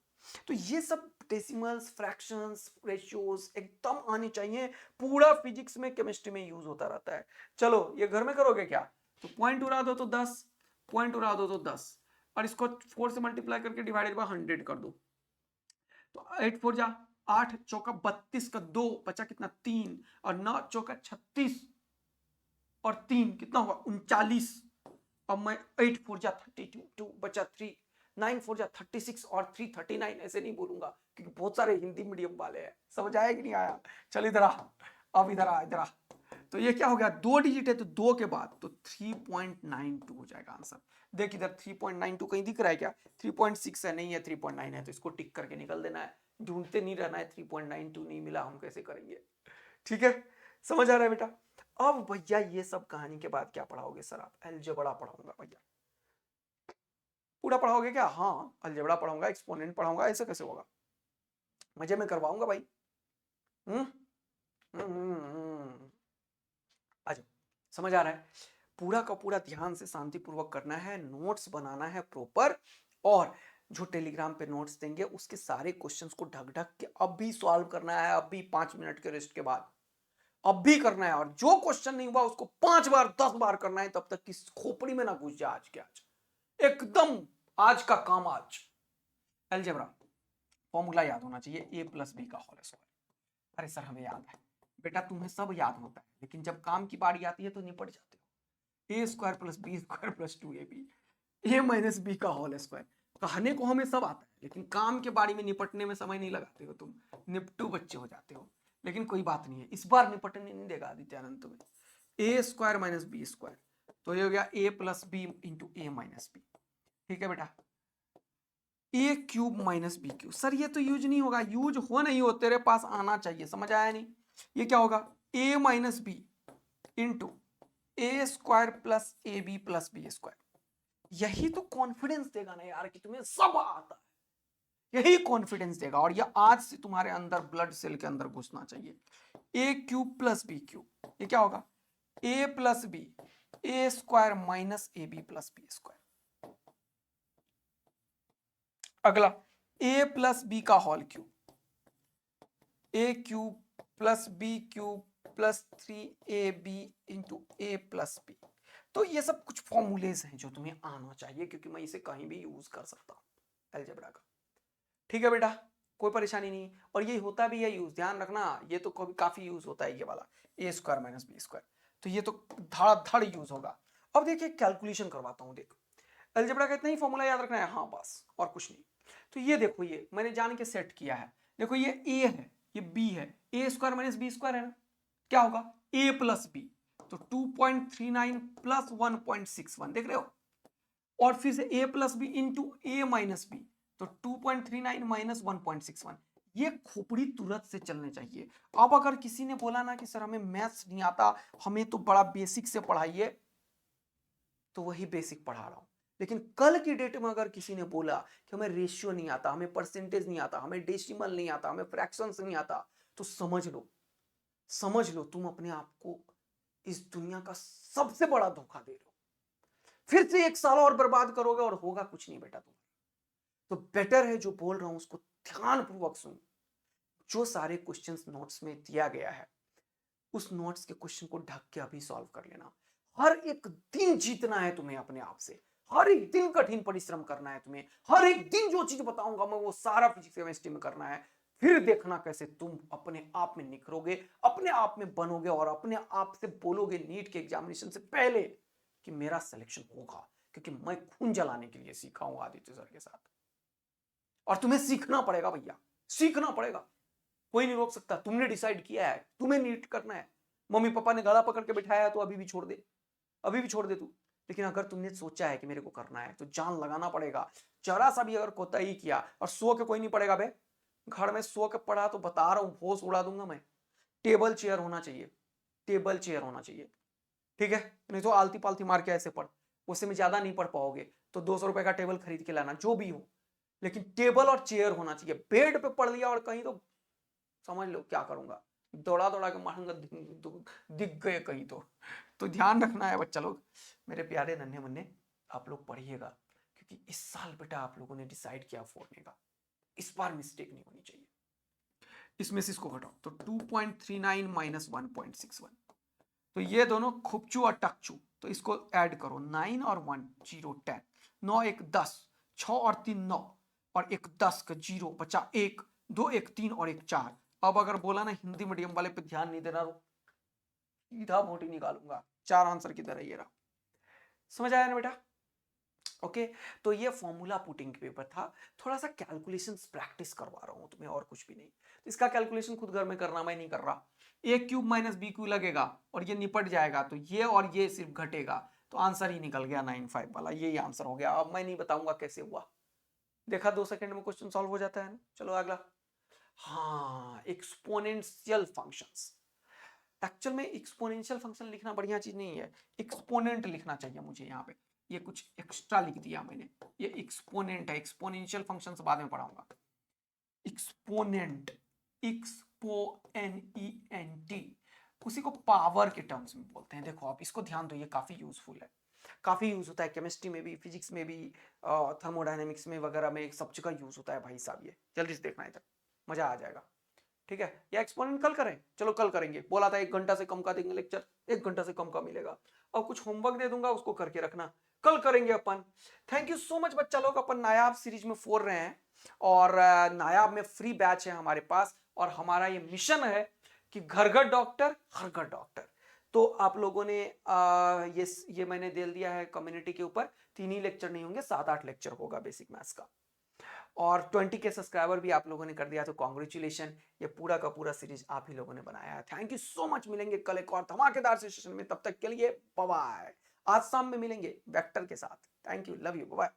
तो ये सब डेसिमल्स, फ्रैक्शंस, रेशियोज एकदम आने चाहिए, पूरा फिजिक्स में केमिस्ट्री में यूज होता रहता है। चलो ये घर में करोगे क्या, तो पॉइंट उड़ा दो तो 10, पॉइंट उड़ा दो तो 10, और इसको 4 से मल्टीप्लाई करके डिवाइडेड बाय 100 कर दो, तो 8 4 जा 8, चौका 32 का 2 बचा कितना 3, और 9 चौका 36, और 3 कितना हुआ 39। अब मैं 8 4 जा 32, 2 बचा 3, 9 4 जा 36, और 3 39, ऐसे नहीं बोलूंगा क्योंकि बहुत सारे हिंदी मीडियम वाले हैं, समझ आया कि नहीं आया। चल इधर आ, अब इधर आ, इधर आ। तो ये क्या हो गया, 2 डिजिट है तो 2 के बाद तो 3.92 हो जाएगा आंसर। देख इधर 3.92 कहीं दिख रहा है क्या, 3.6 है, नहीं है 3.9 है, तो इसको टिक करके निकल देना है, ढूंढते नहीं रहना है, 3.92 नहीं मिला हम कैसे करेंगे, ठीक है, समझ आ रहा है बेटा। अब भैया ये सब कहानी के बाद क्या पढ़ाओगे सर आप, अलजेब्रा पढ़ाऊंगा भैया, पूरा पढ़ाओगे क्या, हाँ अलजेब्रा पढ़ाऊंगा, एक्सपोनेंट पढ़ाऊंगा, ऐसे कैसे होगा, मजे में करवाऊंगा भाई। अच्छा समझ आ रहा है, पूरा का पूरा ध्यान से शांतिपूर्वक करना है, नोट्स बनाना है प्रॉपर, और जो टेलीग्राम पे नोट्स देंगे उसके सारे क्वेश्चंस को ढक ढक के अब भी सॉल्व करना है, अब भी 5 मिनट के रेस्ट के बाद अब भी करना है, और जो क्वेश्चन नहीं हुआ उसको 5 बार 10 बार करना है, तब तक कि खोपड़ी में ना घुस जाए आज के आज, एकदम आज का काम आज। अलजेब्रा फॉर्मूला याद होना चाहिए ए प्लस बी का होल स्क्वायर। अरे सर हमें याद है बेटा, तुम्हें सब याद होता है लेकिन जब काम की बारी आती है तो निपट जाते हो। A square plus B square plus 2ab A minus B का होल स्क्वायर। कहने को हमें सब आता है लेकिन काम के बारी में निपटने में समय नहीं लगाते हो तुम, निपटू बच्चे हो जाते हो। लेकिन कोई बात नहीं है, इस बार निपटने नहीं देगा आदित्यानंद तुम्हें। A square minus B square, तो ये हो गया A plus B into A minus B. ठीक है बेटा, A cube minus B cube. Sir ये तो यूज नहीं होगा, यूज हो नहीं हो, तेरे पास आना चाहिए, समझ आया नहीं? ये क्या होगा, A minus B into A square plus A B plus B square. यही तो कॉन्फिडेंस देगा ना यार कि तुम्हें सब आता है, यही कॉन्फिडेंस देगा। और ये आज से तुम्हारे अंदर ब्लड सेल के अंदर घुसना चाहिए। A cube plus B cube, ये क्या होगा, A plus B A square minus A B plus B square. अगला a प्लस बी का whole cube, A cube plus B cube plus 3ab into A plus B. तो ये सब कुछ फॉर्मूलेज हैं जो तुम्हें आना चाहिए क्योंकि मैं इसे कहीं भी यूज कर सकता हूँ अलजेब्रा का। ठीक है बेटा, कोई परेशानी नहीं। और ये होता भी है यूज, ध्यान रखना, ये तो काफी यूज होता है ये वाला ए स्क्वायर माइनस बी स्क्वायर, तो ये तो धड़ यूज होगा। अब देखिए कैलकुलेशन करवाता हूँ, देखो अलजेब्रा का इतना ही फॉर्मूला याद रखना है, हाँ बस और कुछ नहीं। तो ये देखो, ये मैंने जान के सेट किया है, देखो ये ए है ये बी है, ए स्क्वायर माइनस बी स्क्वायर है ना, क्या होगा ए प्लस बी, तो 2.39 प्लस 1.61, देख रहे हो। और फिर से ए plus B into A minus B, तो 2.39 माइनस 1.61। ये खोपड़ी तुरंत से चलने चाहिए। अब अगर किसी ने बोला ना कि सर हमें मैथ्स नहीं आता, हमें तो बड़ा बेसिक से पढ़ाइए, तो वही बेसिक पढ़ा रहा हूं। लेकिन कल की डेट में अगर किसी ने बोला कि हमें रेशियो नहीं आता, हमें परसेंटेज नहीं आता, हमें डेसिमल नहीं आता, हमें फ्रैक्शंस नहीं आता, तो समझ लो तुम अपने आप को इस दुनिया का सबसे बड़ा धोखा दे रहे हो। फिर से 1 साल और बर्बाद करोगे और होगा कुछ नहीं बेटा तुम। तो बेटर है जो बोल रहा हूं उसको ध्यानपूर्वक सुन। जो सारे क्वेश्चंस नोट्स में दिया गया है उस नोट्स के क्वेश्चन को ढक के अभी सॉल्व कर लेना। हर एक दिन जीतना है तुम्हें अपने आप से, हर एक दिन कठिन परिश्रम करना है तुम्हें, हर एक दिन जो चीज बताऊंगा मैं वो सारा फिजिक्स केमिस्ट्री में करना है। फिर देखना कैसे तुम अपने आप में निखरोगे, अपने आप में बनोगे और अपने आप से बोलोगे नीट के एग्जामिनेशन से पहले कि मेरा सिलेक्शन होगा, क्योंकि मैं खून जलाने के लिए सीखा हूं आदित्य सर के साथ। और तुम्हें सीखना पड़ेगा भैया, सीखना पड़ेगा, कोई नहीं रोक सकता। तुमने डिसाइड किया है तुम्हें नीट करना है, मम्मी पापा ने गला पकड़ के बिठाया है तो अभी भी छोड़ दे, अभी भी छोड़ दे तू। लेकिन अगर तुमने सोचा है कि मेरे को करना है तो जान लगाना पड़ेगा। जरा सा भी अगर कोताही किया, और सो के कोई नहीं पड़ेगा बे, घर में सो के पड़ा तो बता रहा हूं होश उड़ा दूंगा मैं। टेबल चेयर होना चाहिए, टेबल चेयर होना चाहिए, ठीक है। नहीं तो आलती पालती मार के ऐसे पढ़, उससे में ज्यादा नहीं पढ़ पाओगे, तो 200 रुपए का टेबल खरीद के लाना जो भी हो, लेकिन टेबल और चेयर होना चाहिए। बेड पे पढ़ लिया और कहीं तो समझ लो क्या करूंगा, दौड़ा दौड़ा के मारूंगा, दिख गए कहीं तो ध्यान रखना है बच्चा लोग, मेरे प्यारे नन्हे मुन्ने, आप लोग पढ़िएगा क्योंकि इस साल बेटा आप लोगों ने डिसाइड किया फोड़ने का, इस बार मिस्टेक नहीं होनी चाहिए। इसमें से इसको घटाओ तो 2.39 माइनस 1.61, तो ये दोनों खुपचू और टकचू, तो इसको ऐड करो, 9 और 1 0 10, 9 1 10, 6 और 3 9, और 1 10 का 0 बचा 1, 2 1 3 और 1 4। अब अगर बोला ना हिंदी मीडियम वाले पे ध्यान नहीं देना, सीधा मोटी निकालूंगा, 4 आंसर की तरह ये रहा। समझ आया ना बेटा? ओके, तो ये फॉर्मूला पुटिंग पेपर था, थोड़ा सा कैलकुलेशंस प्रैक्टिस करवा रहा हूं तुम्हें और कुछ भी नहीं। तो इसका कैलकुलेशन खुद घर में करना, मैं नहीं कर रहा। ए क्यूब माइनस बी क्यूब लगेगा और ये निपट जाएगा, तो ये और ये सिर्फ घटेगा, तो आंसर ही निकल गया 95 वाला, यही आंसर हो गया। अब मैं नहीं बताऊंगा कैसे हुआ, देखा 2 सेकंड में क्वेश्चन सॉल्व हो जाता है ना। चलो अगला, हाँ एक्सपोनेंशियल फंक्शंस। एक्चुअल में एक्सपोनेंशियल फंक्शन लिखना बढ़िया चीज नहीं है, एक्सपोनेंट लिखना चाहिए मुझे। यहाँ पे ये कुछ एक्स्ट्रा लिख दिया मैंने, ये एक्सपोनेंट है, एक्सपोनेंशियल फंक्शन बाद में पढ़ाऊंगा। एक्सपोनेंट, एक्सपोएनईएनटी, उसी को पावर के टर्म्स में बोलते हैं। देखो आप इसको ध्यान दो, ये काफी यूजफुल है, काफी यूज होता है केमिस्ट्री में भी, फिजिक्स में भी, थर्मोडायनेमिक्स में वगैरह में, सब जगह यूज होता है भाई साहब। ये जल्दी से देखना इधर, मजा आ जाएगा। ठीक है, या एक्सपोनेंट कल करें, चलो कल करेंगे, बोला था 1 घंटा से कम का देंगे लेक्चर, 1 घंटा से कम का मिलेगा। और कुछ होमवर्क दे दूंगा उसको करके रखना, कल करेंगे अपन। थैंक यू सो मच बच्चा लोग, अपन नायाब सीरीज में फोड़ रहे हैं। और नायाब में फ्री बैच है हमारे पास, और हमारा ये मिशन है कि घर घर डॉक्टर हर घर डॉक्टर। तो आप लोगों ने ये मैंने दे दिया है कम्युनिटी के ऊपर, 3 ही लेक्चर नहीं होंगे, 7-8 लेक्चर होगा बेसिक मैथ्स का, और 20 के सब्सक्राइबर भी आप लोगों ने कर दिया, तो कॉन्ग्रेचुलेशन। ये पूरा का पूरा सीरीज आप ही लोगों ने बनाया है, थैंक यू सो मच। मिलेंगे कल एक और धमाकेदार सेशन में, तब तक के लिए बाय बाय। आज शाम में मिलेंगे वेक्टर के साथ। Thank you, love you, bye.